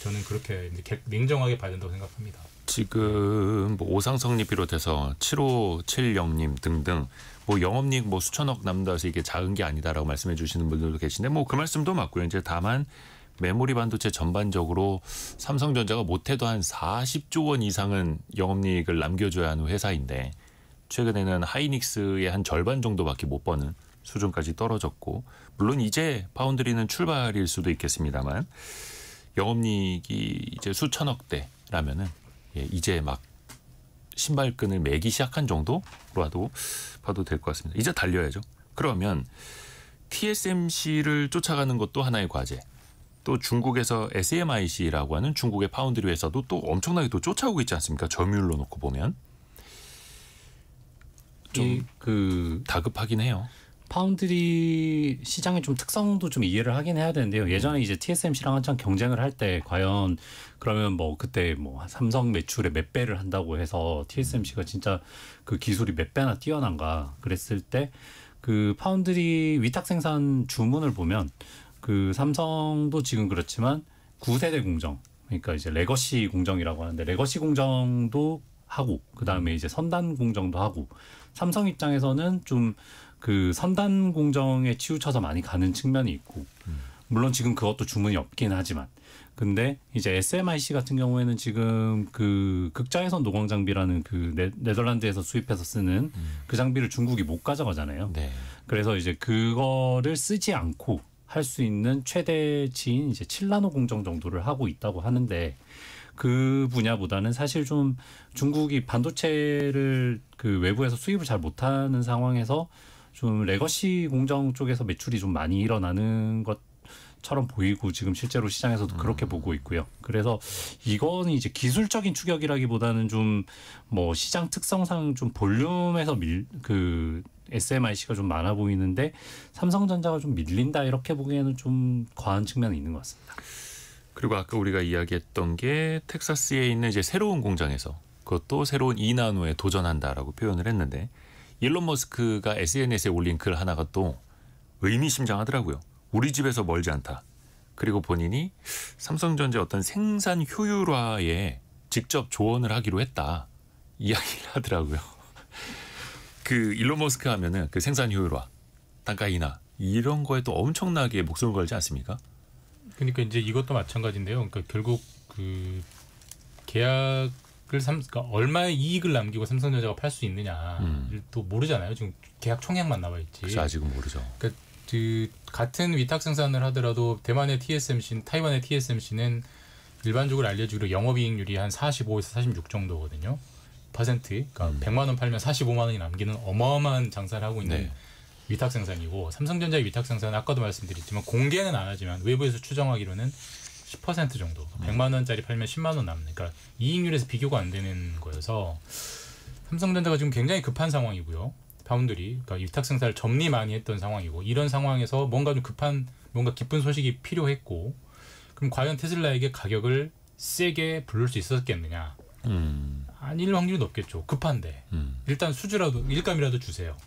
저는 그렇게 냉정하게 봐야 된다고 생각합니다. 지금 뭐 오상성님 비롯해서 7570님 등등 뭐 영업이익 뭐 수천억 남는다 해서 이게 작은 게 아니다라고 말씀해 주시는 분들도 계신데 뭐 그 말씀도 맞고요. 이제 다만 메모리 반도체 전반적으로 삼성전자가 못해도 한 40조 원 이상은 영업이익을 남겨줘야 하는 회사인데 최근에는 하이닉스의 한 절반 정도밖에 못 버는 수준까지 떨어졌고 물론 이제 파운드리는 출발일 수도 있겠습니다만 영업이익이 이제 수천억대라면은 이제 막 신발끈을 매기 시작한 정도로라도 봐도 될 것 같습니다. 이제 달려야죠. 그러면 TSMC를 쫓아가는 것도 하나의 과제. 또 중국에서 SMIC라고 하는 중국의 파운드리 회사도 또 엄청나게 또 쫓아오고 있지 않습니까? 점유율로 놓고 보면 좀 다급하긴 해요. 파운드리 시장의 좀 특성도 좀 이해를 하긴 해야 되는데요. 예전에 이제 TSMC랑 한창 경쟁을 할 때 과연 그러면 뭐 그때 뭐 삼성 매출의 몇 배를 한다고 해서 TSMC가 진짜 그 기술이 몇 배나 뛰어난가 그랬을 때 그 파운드리 위탁 생산 주문을 보면 그 삼성도 지금 그렇지만 9세대 공정 그러니까 이제 레거시 공정이라고 하는데 레거시 공정도 하고 그다음에 이제 선단 공정도 하고 삼성 입장에서는 좀 그 선단 공정에 치우쳐서 많이 가는 측면이 있고 물론 지금 그것도 주문이 없긴 하지만 근데 이제 SMIC 같은 경우에는 지금 그 극자외선 노광 장비라는 그 네덜란드에서 수입해서 쓰는 그 장비를 중국이 못 가져가잖아요. 네. 그래서 이제 그거를 쓰지 않고 할 수 있는 최대치인 이제 7나노 공정 정도를 하고 있다고 하는데 그 분야보다는 사실 좀 중국이 반도체를 그 외부에서 수입을 잘 못하는 상황에서 좀 레거시 공정 쪽에서 매출이 좀 많이 일어나는 것처럼 보이고 지금 실제로 시장에서도 그렇게 보고 있고요. 그래서 이거는 이제 기술적인 추격이라기보다는 좀 뭐 시장 특성상 좀 볼륨에서 그 SMIC가 좀 많아 보이는데 삼성전자가 좀 밀린다 이렇게 보기에는 좀 과한 측면이 있는 것 같습니다. 그리고 아까 우리가 이야기했던 게 텍사스에 있는 이제 새로운 공장에서 그것도 새로운 2나노에 도전한다라고 표현을 했는데 일론 머스크가 SNS에 올린 글 하나가 또 의미심장하더라고요. 우리 집에서 멀지 않다. 그리고 본인이 삼성전자의 어떤 생산 효율화에 직접 조언을 하기로 했다. 이야기를 하더라고요. 그 일론 머스크 하면은 그 생산 효율화, 단가 인하 이런 거에 또 엄청나게 목숨을 걸지 않습니까? 그러니까 이제 이것도 마찬가지인데요. 그러니까 결국 그 계약을 그러니까 얼마의 이익을 남기고 삼성전자가 팔 수 있느냐를 또 모르잖아요. 지금 계약 총액만 나와 있지. 그렇죠. 아직은 모르죠. 그러니까 그 같은 위탁 생산을 하더라도 대만의 TSMC, 타이완의 TSMC는 일반적으로 알려지기로 영업이익률이 한 45에서 46 정도거든요. 퍼센트. 그러니까 100만 원 팔면 45만 원이 남기는 어마어마한 장사를 하고 있는 위탁 생산이고 삼성전자의 위탁 생산은 아까도 말씀드렸지만 공개는 안 하지만 외부에서 추정하기로는 10% 정도. 100만 원짜리 팔면 10만 원 남는. 그러니까 이익률에서 비교가 안 되는 거여서 삼성전자가 지금 굉장히 급한 상황이고요. 파운드리, 그러니까 위탁 생산을 점리 많이 했던 상황이고 이런 상황에서 뭔가 좀 급한 뭔가 기쁜 소식이 필요했고 그럼 과연 테슬라에게 가격을 세게 부를 수 있었겠느냐? 아닐 확률이 높겠죠. 급한데 일단 수주라도 일감이라도 주세요.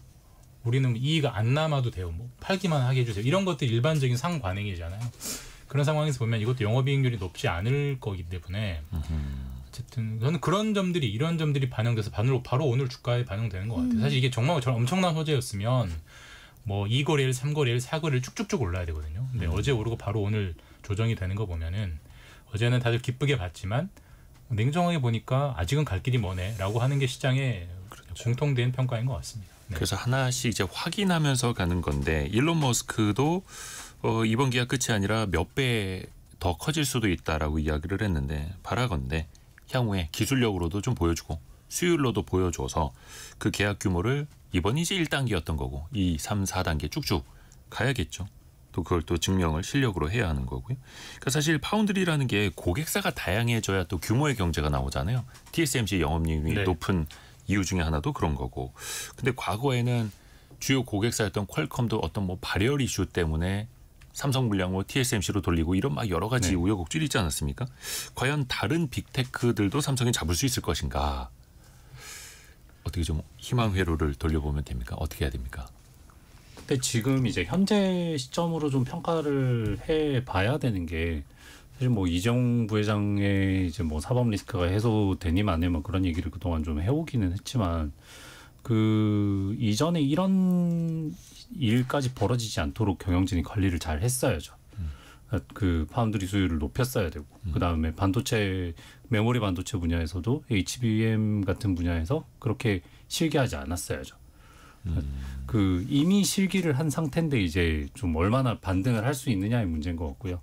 우리는 이익 안 남아도 돼요. 뭐 팔기만 하게 해주세요. 이런 것들 일반적인 상관행이잖아요. 그런 상황에서 보면 이것도 영업이익률이 높지 않을 거기 때문에 어쨌든 저는 그런 점들이 이런 점들이 반영돼서 바로 오늘 주가에 반영되는 것 같아요. 사실 이게 정말 엄청난 호재였으면 뭐 2거래일, 3거래일, 4거래일 쭉쭉쭉 올라야 되거든요. 근데 어제 오르고 바로 오늘 조정이 되는 거 보면은 어제는 다들 기쁘게 봤지만 냉정하게 보니까 아직은 갈 길이 머네라고 하는 게 시장의 공통된 평가인 것 같습니다. 네. 그래서 하나씩 이제 확인하면서 가는 건데 일론 머스크도 이번 기약 끝이 아니라 몇 배 더 커질 수도 있다라고 이야기를 했는데 바라건대 향후에 기술력으로도 좀 보여주고 수율로도 보여줘서 그 계약 규모를 이번이 이제 1단계였던 거고 2, 3, 4단계 쭉쭉 가야겠죠. 또 그걸 또 증명을 실력으로 해야 하는 거고요. 그러니까 사실 파운드리라는 게 고객사가 다양해져야 또 규모의 경제가 나오잖아요. TSMC 영업이익이 네. 높은 이유 중에 하나도 그런 거고. 근데 과거에는 주요 고객사였던 퀄컴도 어떤 뭐 발열 이슈 때문에 삼성 물량 뭐 TSMC로 돌리고 이런 막 여러 가지 우여곡절이 있지 않았습니까? 과연 다른 빅테크들도 삼성이 잡을 수 있을 것인가? 어떻게 좀 희망 회로를 돌려보면 됩니까? 어떻게 해야 됩니까? 근데 지금 이제 현재 시점으로 좀 평가를 해봐야 되는 게 사실 뭐 이재용 부회장의 이제 뭐 사법 리스크가 해소되니 마니 뭐 그런 얘기를 그동안 좀 해오기는 했지만 그 이전에 이런 일까지 벌어지지 않도록 경영진이 관리를 잘 했어야죠. 그 파운드리 수율을 높였어야 되고 그 다음에 반도체 메모리 반도체 분야에서도 HBM 같은 분야에서 그렇게 실기하지 않았어야죠. 그 이미 실기를 한 상태인데 이제 좀 얼마나 반등을 할 수 있느냐의 문제인 것 같고요.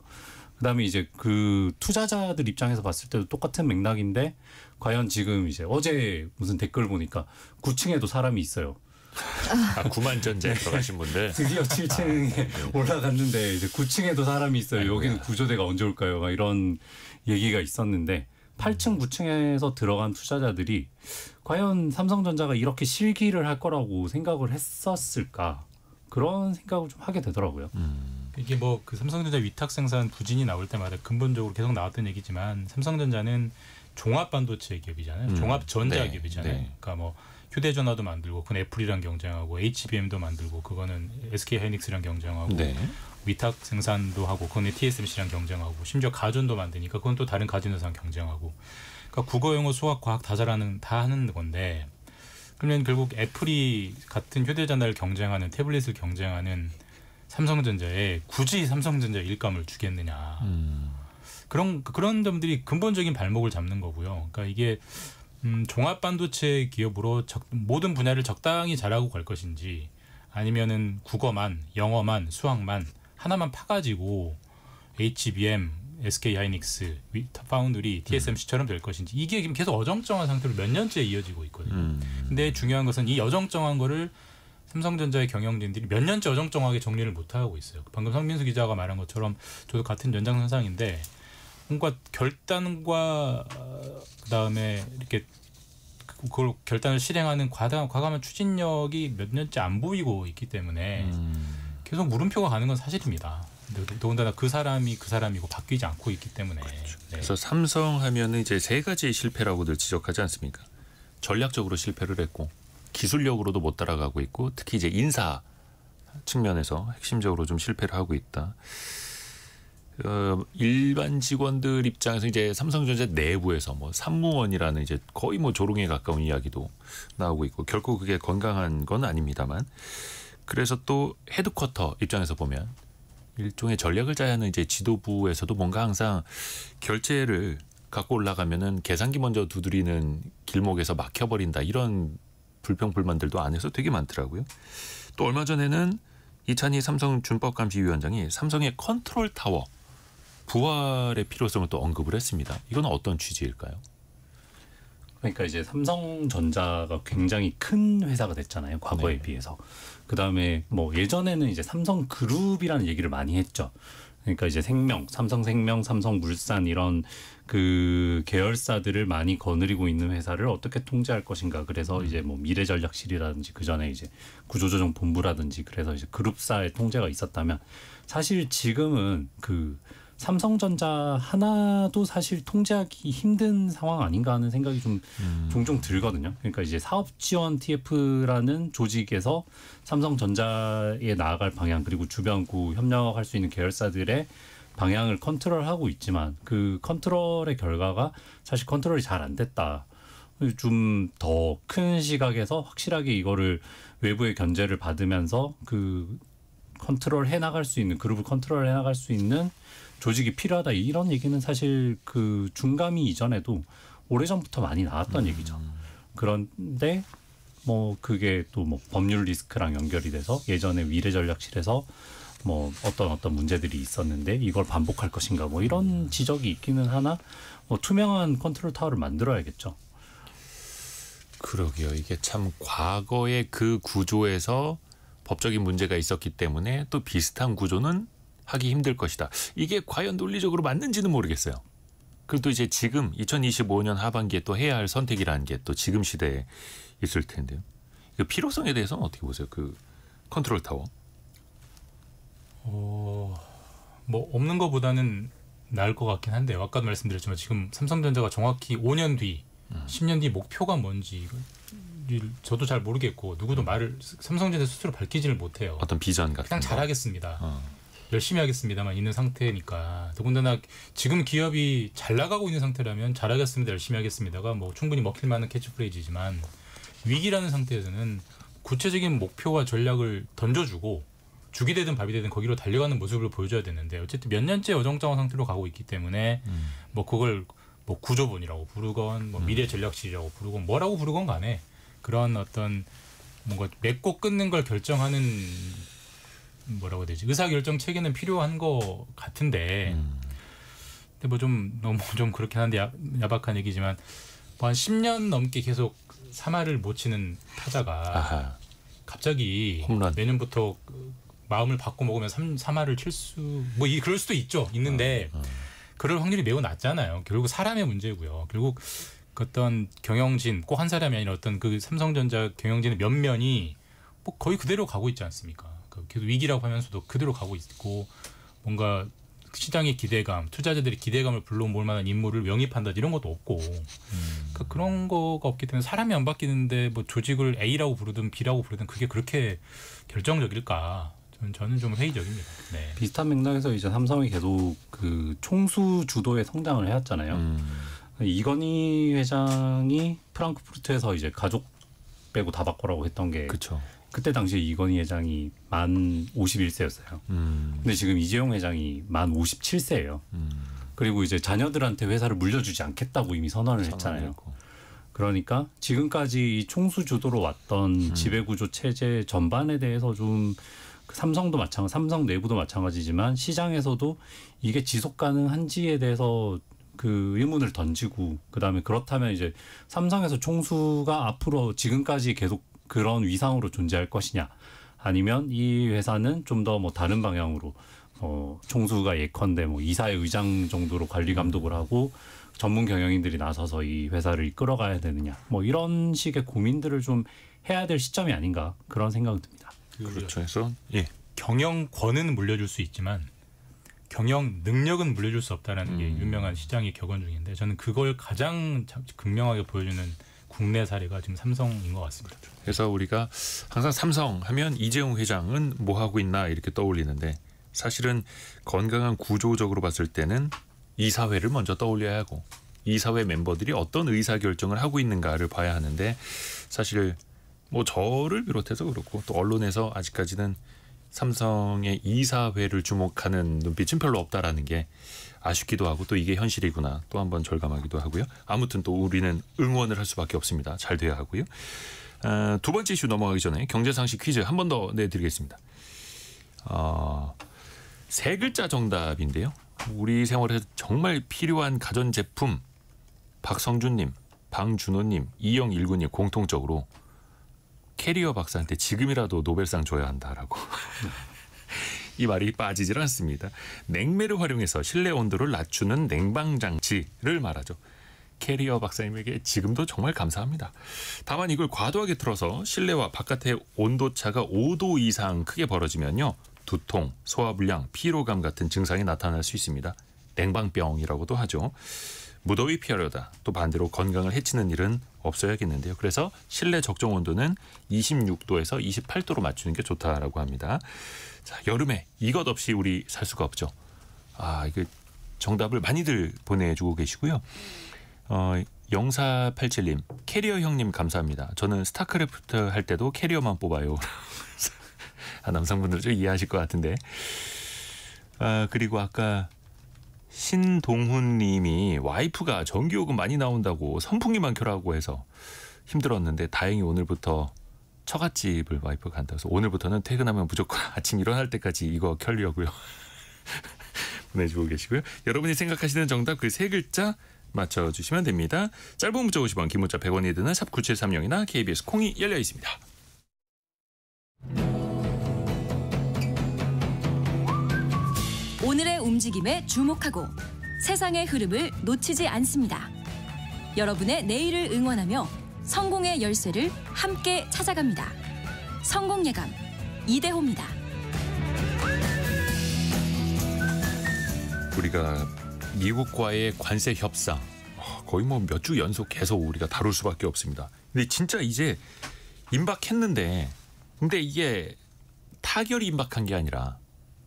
그다음에 이제 그 투자자들 입장에서 봤을 때도 똑같은 맥락인데 과연 지금 이제 어제 무슨 댓글 보니까 9층에도 사람이 있어요. 9만 전제 들어가신 분들 드디어 7층에 올라갔는데 이제 9층에도 사람이 있어요. 아이고야. 여기는 구조대가 언제 올까요? 막 이런 얘기가 있었는데 8층, 9층에서 들어간 투자자들이 과연 삼성전자가 이렇게 실기를 할 거라고 생각을 했었을까? 그런 생각을 좀 하게 되더라고요. 이게 뭐 그 삼성전자 위탁 생산 부진이 나올 때마다 근본적으로 계속 나왔던 얘기지만 삼성전자는 종합 반도체 기업이잖아요. 종합 전자 기업이잖아요. 네. 그러니까 뭐 휴대전화도 만들고 그건 애플이랑 경쟁하고 HBM도 만들고 그거는 SK 하이닉스랑 경쟁하고 네. 위탁 생산도 하고 그건 TSMC랑 경쟁하고 심지어 가전도 만드니까 그건 또 다른 가전 회사랑 경쟁하고 그러니까 국어, 영어, 수학, 과학 다 하는 건데 그러면 결국 애플이 같은 휴대전화를 경쟁하는 태블릿을 경쟁하는 삼성전자에 굳이 삼성전자 일감을 주겠느냐 그런 점들이 근본적인 발목을 잡는 거고요. 그러니까 이게 종합 반도체 기업으로 모든 분야를 적당히 잘하고 갈 것인지 아니면은 국어만, 영어만, 수학만 하나만 파가지고 HBM, SK 하이닉스, 파운드리, TSMC처럼 될 것인지 이게 지금 계속 어정쩡한 상태로 몇 년째 이어지고 있거든요. 근데 중요한 것은 이 어정쩡한 거를 삼성전자의 경영진들이 몇 년째 어정쩡하게 정리를 못하고 있어요. 방금 성민수 기자가 말한 것처럼 저도 같은 연장선상인데 뭔가 결단과 그다음에 이렇게 그걸 결단을 실행하는 과감한 추진력이 몇 년째 안 보이고 있기 때문에 계속 물음표가 가는 건 사실입니다. 더군다나 그 사람이고 바뀌지 않고 있기 때문에. 그렇죠. 네. 그래서 삼성 하면은 이제 세 가지 실패라고들 지적하지 않습니까? 전략적으로 실패를 했고 기술력으로도 못 따라가고 있고 특히 이제 인사 측면에서 핵심적으로 좀 실패를 하고 있다. 일반 직원들 입장에서 이제 삼성전자 내부에서 뭐 산무원이라는 이제 거의 뭐 조롱에 가까운 이야기도 나오고 있고 결코 그게 건강한 건 아닙니다만 그래서 또 헤드쿼터 입장에서 보면 일종의 전략을 짜야 하는 이제 지도부에서도 뭔가 항상 결제를 갖고 올라가면은 계산기 먼저 두드리는 길목에서 막혀버린다 이런 불평불만들도 안에서 되게 많더라고요. 또 얼마 전에는 이찬희 삼성 준법감시위원장이 삼성의 컨트롤 타워 부활의 필요성을 또 언급을 했습니다. 이건 어떤 취지일까요? 그러니까 이제 삼성전자가 굉장히 큰 회사가 됐잖아요. 과거에 비해서. 그다음에 뭐 예전에는 이제 삼성그룹이라는 얘기를 많이 했죠. 그러니까 이제 삼성생명, 삼성물산 이런 그 계열사들을 많이 거느리고 있는 회사를 어떻게 통제할 것인가. 그래서 이제 뭐 미래전략실이라든지 그 전에 이제 구조조정본부라든지 그래서 이제 그룹사의 통제가 있었다면 사실 지금은 그 삼성전자 하나도 사실 통제하기 힘든 상황 아닌가 하는 생각이 좀 종종 들거든요. 그러니까 이제 사업 지원 TF라는 조직에서 삼성전자에 나아갈 방향 그리고 주변 협력할 수 있는 계열사들의 방향을 컨트롤하고 있지만 그 컨트롤의 결과가 사실 컨트롤이 잘 안 됐다. 좀 더 큰 시각에서 확실하게 이거를 외부의 견제를 받으면서 그 컨트롤 해나갈 수 있는 그룹을 컨트롤 해나갈 수 있는 조직이 필요하다 이런 얘기는 사실 그 중감이 이전에도 오래전부터 많이 나왔던 얘기죠. 그런데 뭐 그게 또 뭐 법률 리스크랑 연결이 돼서 예전에 미래전략실에서 뭐 어떤 문제들이 있었는데 이걸 반복할 것인가 뭐 이런 지적이 있기는 하나 뭐 투명한 컨트롤 타워를 만들어야겠죠. 그러게요. 이게 참 과거의 그 구조에서 법적인 문제가 있었기 때문에 또 비슷한 구조는 하기 힘들 것이다. 이게 과연 논리적으로 맞는지는 모르겠어요. 그리고 또 이제 지금 2025년 하반기에 또 해야 할 선택이라는 게 또 지금 시대에 있을 텐데요. 그 필요성에 대해서는 어떻게 보세요? 그 컨트롤 타워. 뭐 없는 것보다는 나을 것 같긴 한데요. 아까도 말씀드렸지만 지금 삼성전자가 정확히 5년 뒤, 10년 뒤 목표가 뭔지 저도 잘 모르겠고 누구도 삼성전자 스스로 밝히지를 못해요. 어떤 비전 같은 그냥 거. 잘하겠습니다. 열심히 하겠습니다만 있는 상태니까 더군다나 지금 기업이 잘 나가고 있는 상태라면 잘하겠습니다, 열심히 하겠습니다가 뭐 충분히 먹힐 만한 캐치프레이즈지만 위기라는 상태에서는 구체적인 목표와 전략을 던져주고 죽이 되든 밥이 되든 거기로 달려가는 모습을 보여줘야 되는데 어쨌든 몇 년째 어정쩡한 상태로 가고 있기 때문에 뭐 그걸 뭐 구조본이라고 부르건 뭐 미래 전략실이라고 부르건 뭐라고 부르건 간에 그런 어떤 뭔가 맺고 끊는 걸 결정하는 뭐라고 해야 되지 의사결정 체계는 필요한 것 같은데 근데 뭐 좀 너무 좀 그렇긴 한데 야박한 얘기지만 뭐 한 10년 넘게 계속 3할을 못 치는 타자가 아하. 갑자기 홈런. 내년부터 마음을 바꿔 먹으면 3할을 칠 수 뭐 그럴 수도 있는데 그럴 확률이 매우 낮잖아요. 결국 사람의 문제고요. 결국 그 어떤 경영진 꼭 한 사람이 아니라 어떤 그 삼성전자 경영진의 면면이 뭐 거의 그대로 가고 있지 않습니까? 계속 위기라고 하면서도 그대로 가고 있고 뭔가 시장의 기대감, 투자자들의 기대감을 불러모을 만한 인물을 영입한다 이런 것도 없고 그러니까 그런 거가 없기 때문에 사람이 안 바뀌는데 뭐 조직을 A라고 부르든 B라고 부르든 그게 그렇게 결정적일까? 저는 좀 회의적입니다. 네. 비슷한 맥락에서 이제 삼성이 계속 그 총수 주도의 성장을 해왔잖아요. 이건희 회장이 프랑크푸르트에서 이제 가족 빼고 다 바꾸라고 했던 게 그렇죠. 그때 당시에 이건희 회장이 만 51세였어요. 근데 지금 이재용 회장이 만 57세예요. 그리고 이제 자녀들한테 회사를 물려주지 않겠다고 이미 선언을 했잖아요. 그러니까 지금까지 이 총수 주도로 왔던 지배구조 체제 전반에 대해서 좀 삼성도 마찬가지, 삼성 내부도 마찬가지지만 시장에서도 이게 지속 가능한지에 대해서 그 의문을 던지고 그다음에 그렇다면 이제 삼성에서 총수가 앞으로 지금까지 계속 그런 위상으로 존재할 것이냐 아니면 이 회사는 좀 더 뭐 다른 방향으로 총수가 예컨대 뭐 이사회 의장 정도로 관리 감독을 하고 전문 경영인들이 나서서 이 회사를 이끌어가야 되느냐 뭐 이런 식의 고민들을 좀 해야 될 시점이 아닌가 그런 생각이 듭니다. 그렇죠. 그래서 예. 경영권은 물려줄 수 있지만 경영 능력은 물려줄 수 없다는 게 유명한 시장의 격언 중인데 저는 그걸 가장 극명하게 보여주는 국내 사례가 지금 삼성인 것 같습니다. 그래서 우리가 항상 삼성 하면 이재용 회장은 뭐 하고 있나 이렇게 떠올리는데 사실은 건강한 구조적으로 봤을 때는 이사회를 먼저 떠올려야 하고 이사회 멤버들이 어떤 의사결정을 하고 있는가를 봐야 하는데 사실 뭐 저를 비롯해서 그렇고 또 언론에서 아직까지는 삼성의 이사회를 주목하는 눈빛은 별로 없다라는 게 아쉽기도 하고 또 이게 현실이구나 또 한번 절감하기도 하고요. 아무튼 또 우리는 응원을 할 수밖에 없습니다. 잘 돼야 하고요. 두 번째 이슈 넘어가기 전에 경제상식 퀴즈 한 번 더 내드리겠습니다. 세 글자 정답인데요. 우리 생활에서 정말 필요한 가전제품 박성준님, 방준호님, 2019님 공통적으로 캐리어 박사한테 지금이라도 노벨상 줘야 한다라고. 이 말이 빠지질 않습니다. 냉매를 활용해서 실내 온도를 낮추는 냉방장치를 말하죠. 캐리어 박사님에게 지금도 정말 감사합니다. 다만 이걸 과도하게 틀어서 실내와 바깥의 온도차가 5도 이상 크게 벌어지면요. 두통, 소화불량, 피로감 같은 증상이 나타날 수 있습니다. 냉방병이라고도 하죠. 무더위 피하려다 또 반대로 건강을 해치는 일은 없어야겠는데요. 그래서 실내 적정 온도는 26도에서 28도로 맞추는 게 좋다라고 합니다. 자, 여름에 이것 없이 우리 살 수가 없죠. 이게 정답을 많이들 보내주고 계시고요. 0487님, 캐리어 형님 감사합니다. 저는 스타크래프트 할 때도 캐리어만 뽑아요. 남성분들 좀 이해하실 것 같은데. 그리고 아까 신동훈 님이 와이프가 전기요금 많이 나온다고 선풍기만 켜라고 해서 힘들었는데 다행히 오늘부터 처갓집을 와이프가 간다고 해서 오늘부터는 퇴근하면 무조건 아침 일어날 때까지 이거 켜려고요. 보내주고 계시고요. 여러분이 생각하시는 정답 그 세 글자 맞춰주시면 됩니다. 짧은 문자 50원, 긴 문자 100원이 드는 샵 9730이나 KBS 콩이 열려 있습니다. 오늘의 움직임에 주목하고 세상의 흐름을 놓치지 않습니다. 여러분의 내일을 응원하며 성공의 열쇠를 함께 찾아갑니다. 성공예감 이대호입니다. 우리가 미국과의 관세 협상 거의 뭐 몇 주 연속 계속 우리가 다룰 수밖에 없습니다. 근데 진짜 이제 임박했는데 근데 이게 타결이 임박한 게 아니라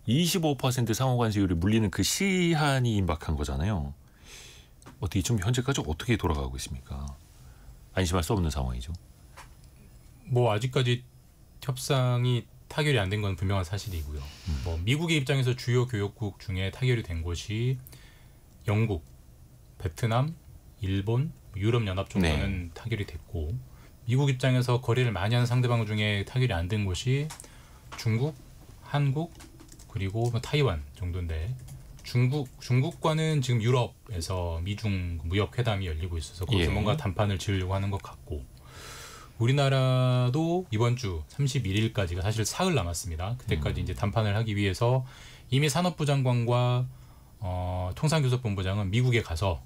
25% 상호관세율이 물리는 그 시한이 임박한 거잖아요. 어떻게 좀 현재까지 어떻게 돌아가고 있습니까? 안심할 수 없는 상황이죠. 뭐 아직까지 협상이 타결이 안 된 건 분명한 사실이고요. 뭐 미국의 입장에서 주요 교역국 중에 타결이 된 곳이 영국, 베트남, 일본, 유럽연합 정도는 타결이 됐고 미국 입장에서 거래를 많이 하는 상대방 중에 타결이 안 된 곳이 중국, 한국, 그리고 타이완 정도인데 중국과는 지금 유럽에서 미중 무역 회담이 열리고 있어서 거기서 뭔가 담판을 지으려고 하는 것 같고 우리나라도 이번 주 31일까지가 사실 사흘 남았습니다. 그때까지 이제 담판을 하기 위해서 이미 산업부 장관과 통상교섭본부장은 미국에 가서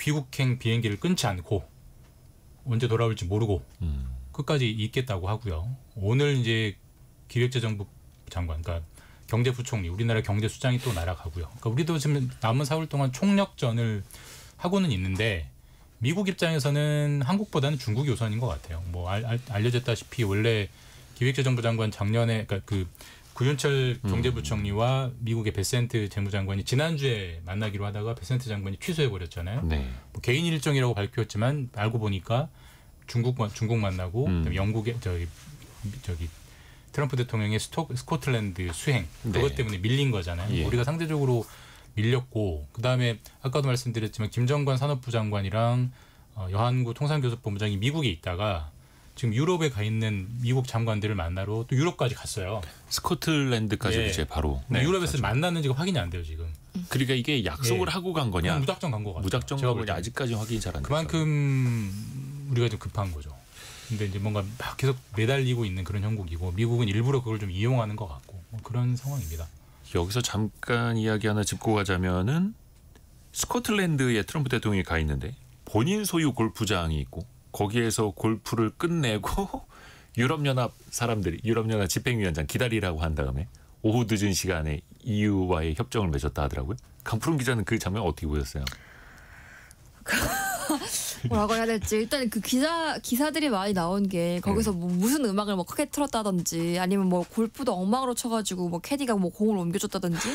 귀국행 비행기를 끊지 않고 언제 돌아올지 모르고 끝까지 있겠다고 하고요. 오늘 이제 기획재정부 장관, 그러니까 경제부총리, 우리나라 경제수장이 또 날아가고요. 그러니까 우리도 지금 남은 4월 동안 총력전을 하고는 있는데 미국 입장에서는 한국보다는 중국이 우선인 것 같아요. 뭐 알려졌다시피 원래 기획재정부 장관 작년에 그러니까 그 구윤철 경제부총리와 미국의 베센트 재무장관이 지난주에 만나기로 하다가 베센트 장관이 취소해버렸잖아요. 네. 뭐 개인 일정이라고 밝혔지만 알고 보니까 중국 만나고 영국의 저기 트럼프 대통령의 스코틀랜드 수행 그것 때문에 밀린 거잖아요. 예. 우리가 상대적으로 밀렸고 그다음에 아까도 말씀드렸지만 김정관 산업부 장관이랑 여한구 통상교섭본부장이 미국에 있다가 지금 유럽에 가 있는 미국 장관들을 만나러 또 유럽까지 갔어요. 스코틀랜드까지 예. 이제 바로. 유럽에서 만났는지가 확인이 안 돼요 지금. 그러니까 이게 약속을 하고 간 거냐? 무작정 간 거 같아요. 무작정 간 거냐? 아직까지 확인이 잘 안 돼요. 그만큼 우리가 좀 급한 거죠. 근데 이제 뭔가 막 계속 매달리고 있는 그런 형국이고 미국은 일부러 그걸 좀 이용하는 것 같고 뭐 그런 상황입니다. 여기서 잠깐 이야기 하나 짚고 가자면은 스코틀랜드에 트럼프 대통령이 가 있는데 본인 소유 골프장이 있고 거기에서 골프를 끝내고 유럽연합 집행위원장 기다리라고 한 다음에 오후 늦은 시간에 EU와의 협정을 맺었다 하더라고요. 강푸른 기자는 그 장면 어떻게 보셨어요? 뭐라고 해야 될지 일단 그 기사들이 많이 나온 게 거기서 뭐 무슨 음악을 뭐 크게 틀었다든지 아니면 뭐 골프도 엉망으로 쳐가지고 뭐 캐디가 뭐 공을 옮겨줬다든지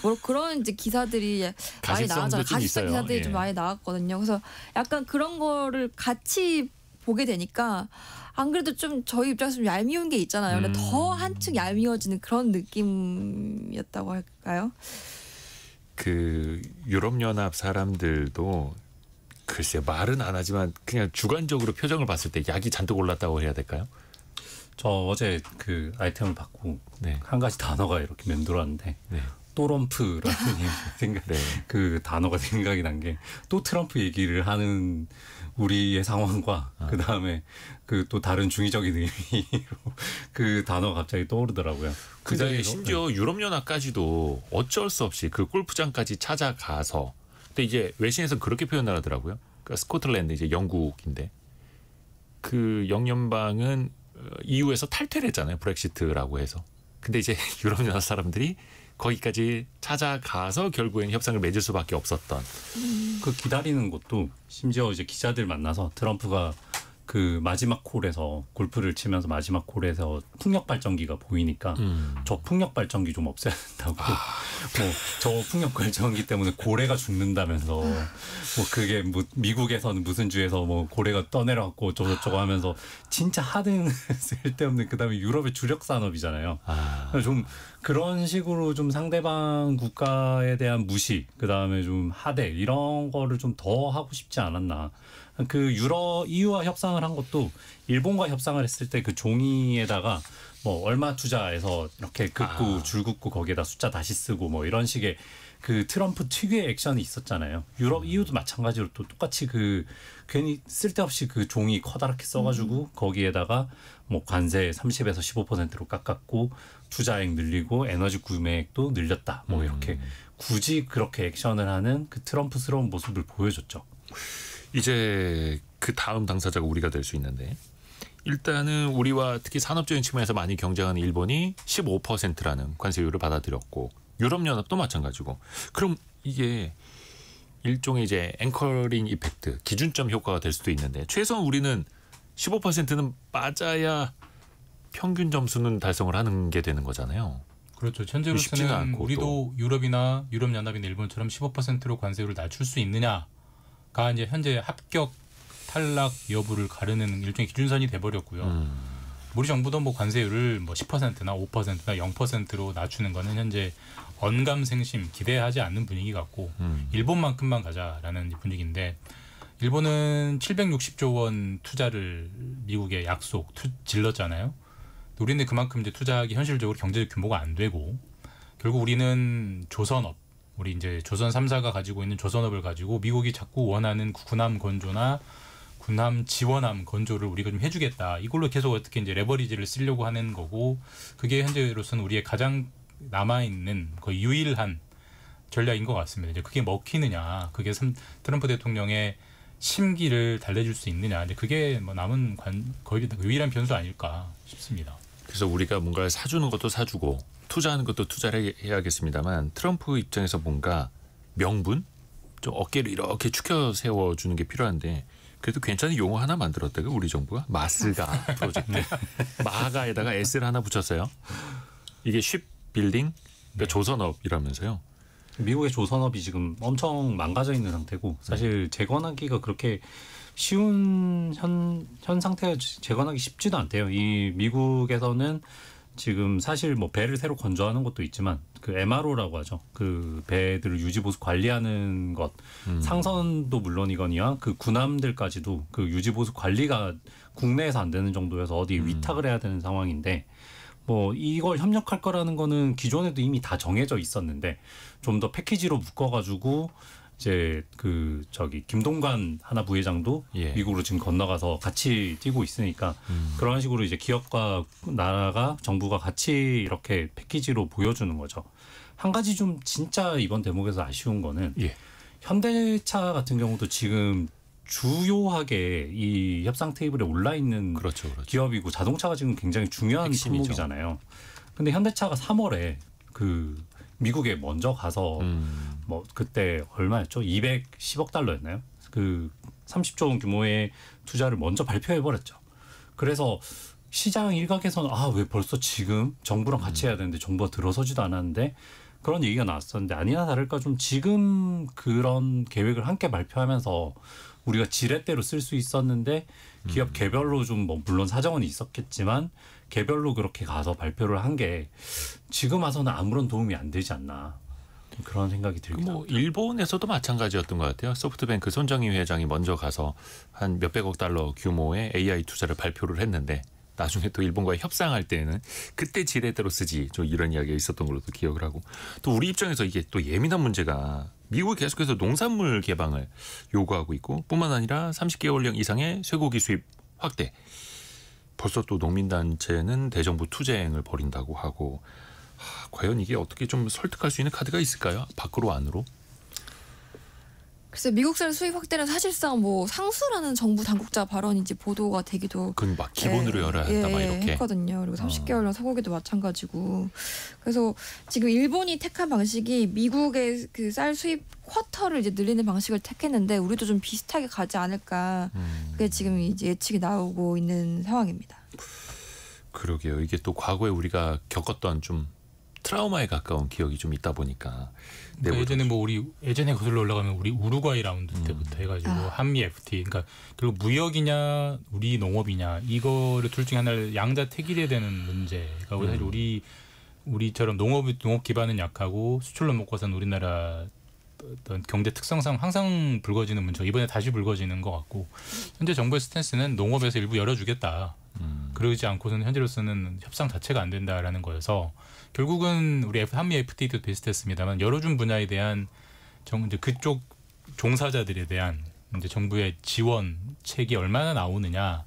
뭐 그런 이제 기사들이 많이 나왔잖아요. 가시성 기사들이 좀 많이 나왔거든요. 그래서 약간 그런 거를 같이 보게 되니까 안 그래도 좀 저희 입장에서 좀 얄미운 게 있잖아요. 근데 더 한층 얄미워지는 그런 느낌이었다고 할까요? 그 유럽연합 사람들도 글쎄 말은 안 하지만 그냥 주관적으로 표정을 봤을 때 약이 잔뜩 올랐다고 해야 될까요? 저 어제 그 아이템을 받고 한 가지 단어가 이렇게 맴돌았는데 또럼프라는 그 단어가 생각이 난 게 또 트럼프 얘기를 하는 우리의 상황과 그 다음에 그 또 다른 중의적인 의미로 그 단어가 갑자기 떠오르더라고요. 근데 심지어 유럽연합까지도 어쩔 수 없이 그 골프장까지 찾아가서 근데 이제 외신에서 그렇게 표현을 하더라고요. 그러니까 스코틀랜드 이제 영국인데 그 영연방은 EU에서 탈퇴를 했잖아요. 브렉시트라고 해서. 근데 이제 유럽연합 사람들이 거기까지 찾아가서 결국엔 협상을 맺을 수밖에 없었던. 그 기다리는 것도 심지어 이제 기자들 만나서 트럼프가 그 마지막 홀에서 골프를 치면서 마지막 홀에서 풍력 발전기가 보이니까 저 풍력 발전기 좀 없애야 된다고. 뭐 저 풍력 발전기 때문에 고래가 죽는다면서 뭐 그게 뭐 미국에서는 무슨 주에서 뭐 고래가 떠내려갖고 저거 하면서 진짜 하등 쓸데없는 그다음에 유럽의 주력 산업이잖아요. 좀 그런 식으로 좀 상대방 국가에 대한 무시 그다음에 좀 하대 이런 거를 좀 더 하고 싶지 않았나. 그 EU와 협상을 한 것도 일본과 협상을 했을 때 그 종이에다가 뭐 얼마 투자해서 이렇게 긋고 줄 긋고 거기에다 숫자 다시 쓰고 뭐 이런 식의 그 트럼프 특유의 액션이 있었잖아요. 유럽 EU도 마찬가지로 또 똑같이 그 괜히 쓸데없이 그 종이 커다랗게 써가지고 거기에다가 뭐 관세 30에서 15%로 깎았고 투자액 늘리고 에너지 구매액도 늘렸다. 뭐 이렇게 굳이 그렇게 액션을 하는 그 트럼프스러운 모습을 보여줬죠. 이제 그 다음 당사자가 우리가 될 수 있는데 일단은 우리와 특히 산업적인 측면에서 많이 경쟁하는 일본이 15%라는 관세율을 받아들였고 유럽연합도 마찬가지고 그럼 이게 일종의 이제 앵커링 이펙트 기준점 효과가 될 수도 있는데 최소한 우리는 15%는 빠져야 평균 점수는 달성을 하는 게 되는 거잖아요. 그렇죠. 현재로서는 우리도 유럽이나 유럽연합이나 일본처럼 15%로 관세율을 낮출 수 있느냐가 이제 현재 합격 탈락 여부를 가르는 일종의 기준선이 돼버렸고요. 우리 정부도 뭐 관세율을 뭐 10%나 5%나 0%로 낮추는 거는 현재 언감생심 기대하지 않는 분위기 같고 일본만큼만 가자라는 분위기인데 일본은 760조 원 투자를 미국에 약속 질렀잖아요. 우리는 그만큼 이제 투자하기 현실적으로 경제적 규모가 안 되고 결국 우리는 조선업 우리 이제 조선 3사가 가지고 있는 조선업을 가지고 미국이 자꾸 원하는 군함 건조나 군함 지원함 건조를 우리가 좀 해주겠다. 이걸로 계속 어떻게 이제 레버리지를 쓰려고 하는 거고 그게 현재로서는 우리의 가장 남아있는 거의 유일한 전략인 것 같습니다. 이제 그게 먹히느냐, 그게 트럼프 대통령의 심기를 달래줄 수 있느냐, 이제 그게 뭐 남은 거의 유일한 변수 아닐까 싶습니다. 그래서 우리가 뭔가를 사주는 것도 사주고 투자하는 것도 투자를 해야겠습니다만 트럼프 입장에서 뭔가 명분, 좀 어깨를 이렇게 축혀 세워주는 게 필요한데 그래도 괜찮은 용어 하나 만들었다고 우리 정부가 마스가 프로젝트 마가에다가 S를 하나 붙였어요. 이게 쉽빌딩 그러니까 조선업이라면서요. 미국의 조선업이 지금 엄청 망가져 있는 상태고 사실 재건하기가 그렇게 쉬운 현 상태가 재건하기 쉽지도 않대요. 이 미국에서는 지금 사실 뭐 배를 새로 건조하는 것도 있지만 그 MRO라고 하죠. 그 배들을 유지 보수 관리하는 것 상선도 물론이거니와 그 군함들까지도 그 유지 보수 관리가 국내에서 안 되는 정도여서 어디 위탁을 해야 되는 상황인데 뭐 이걸 협력할 거라는 거는 기존에도 이미 다 정해져 있었는데 좀 더 패키지로 묶어가지고 이제 그 김동관 하나 부회장도 미국으로 지금 건너가서 같이 뛰고 있으니까 그런 식으로 이제 기업과 나라가 정부가 같이 이렇게 패키지로 보여주는 거죠. 한 가지 좀 진짜 이번 대목에서 아쉬운 거는 현대차 같은 경우도 지금 주요하게 이 협상 테이블에 올라 있는 그렇죠. 기업이고 자동차가 지금 굉장히 중요한 품목이잖아요. 근데 현대차가 3월에 그 미국에 먼저 가서 뭐 그때 얼마였죠? 210억 달러였나요? 그 30조 원 규모의 투자를 먼저 발표해 버렸죠. 그래서 시장 일각에서는 왜 벌써 지금 정부랑 같이 해야 되는데 정부가 들어서지도 않았는데 그런 얘기가 나왔었는데 아니나 다를까 좀 지금 그런 계획을 함께 발표하면서 우리가 지렛대로 쓸 수 있었는데 기업 개별로 좀 뭐 물론 사정은 있었겠지만 개별로 그렇게 가서 발표를 한 게 지금 와서는 아무런 도움이 안 되지 않나 그런 생각이 들기도 합니다. 일본에서도 마찬가지였던 것 같아요. 소프트뱅크 손정희 회장이 먼저 가서 한 몇백억 달러 규모의 AI 투자를 발표를 했는데 나중에 또 일본과의 협상할 때는 그때 지렛대로 쓰지 좀 이런 이야기가 있었던 걸로도 기억을 하고 또 우리 입장에서 이게 또 예민한 문제가 미국이 계속해서 농산물 개방을 요구하고 있고 뿐만 아니라 30개월령 이상의 쇠고기 수입 확대 벌써 또 농민단체는 대정부 투쟁을 벌인다고 하고 과연 이게 어떻게 좀 설득할 수 있는 카드가 있을까요? 밖으로 안으로? 그래서 미국 쌀 수입 확대는 사실상 뭐 상수라는 정부 당국자 발언인지 보도가 되기도 그건 막 기본으로 열어야 한다 막 이렇게 했거든요. 그리고 30개월간 소고기도 마찬가지고. 그래서 지금 일본이 택한 방식이 미국의 그 쌀 수입 쿼터를 이제 늘리는 방식을 택했는데 우리도 좀 비슷하게 가지 않을까. 그게 지금 이제 예측이 나오고 있는 상황입니다. 그러게요. 이게 또 과거에 우리가 겪었던 좀 트라우마에 가까운 기억이 좀 있다 보니까. 그러니까 예전에 뭐 우리 예전에 거슬러 올라가면 우리 우루과이 라운드 때부터 해가지고 한미 FTA, 그러니까 그리고 무역이냐 우리 농업이냐 이거를 둘 중에 하나를 양자 택일해야 되는 문제가 사실 우리처럼 농업 기반은 약하고 수출로 먹고 사는 우리나라 어떤 경제 특성상 항상 불거지는 문제가 이번에 다시 불거지는 것 같고 현재 정부의 스탠스는 농업에서 일부 열어주겠다. 그러지 않고서는 현재로서는 협상 자체가 안 된다라는 거여서 결국은 우리 한미 FTA도 비슷했습니다만 열어준 분야에 대한 이제 그쪽 종사자들에 대한 이제 정부의 지원책이 얼마나 나오느냐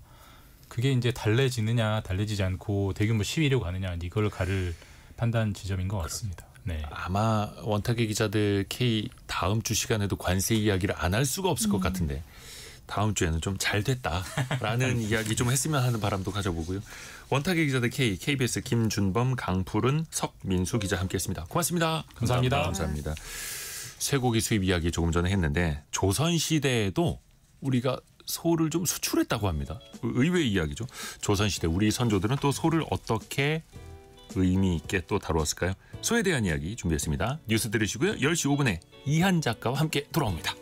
그게 이제 달래지느냐 달래지지 않고 대규모 시위로 가느냐 이걸 가를 판단 지점인 것 같습니다. 네. 아마 원탁의 기자들 K 다음 주 시간에도 관세 이야기를 안 할 수가 없을 것 같은데 다음 주에는 좀 잘 됐다라는 이야기 좀 했으면 하는 바람도 가져보고요. 원탁의 기자들 K, KBS 김준범, 강푸른, 석민수 기자 함께했습니다. 고맙습니다. 감사합니다. 쇠고기 수입 이야기 조금 전에 했는데 조선시대에도 우리가 소를 좀 수출했다고 합니다. 의외의 이야기죠. 조선시대 우리 선조들은 또 소를 어떻게 의미 있게 또 다루었을까요? 소에 대한 이야기 준비했습니다. 뉴스 들으시고요. 10시 5분에 이한 작가와 함께 돌아옵니다.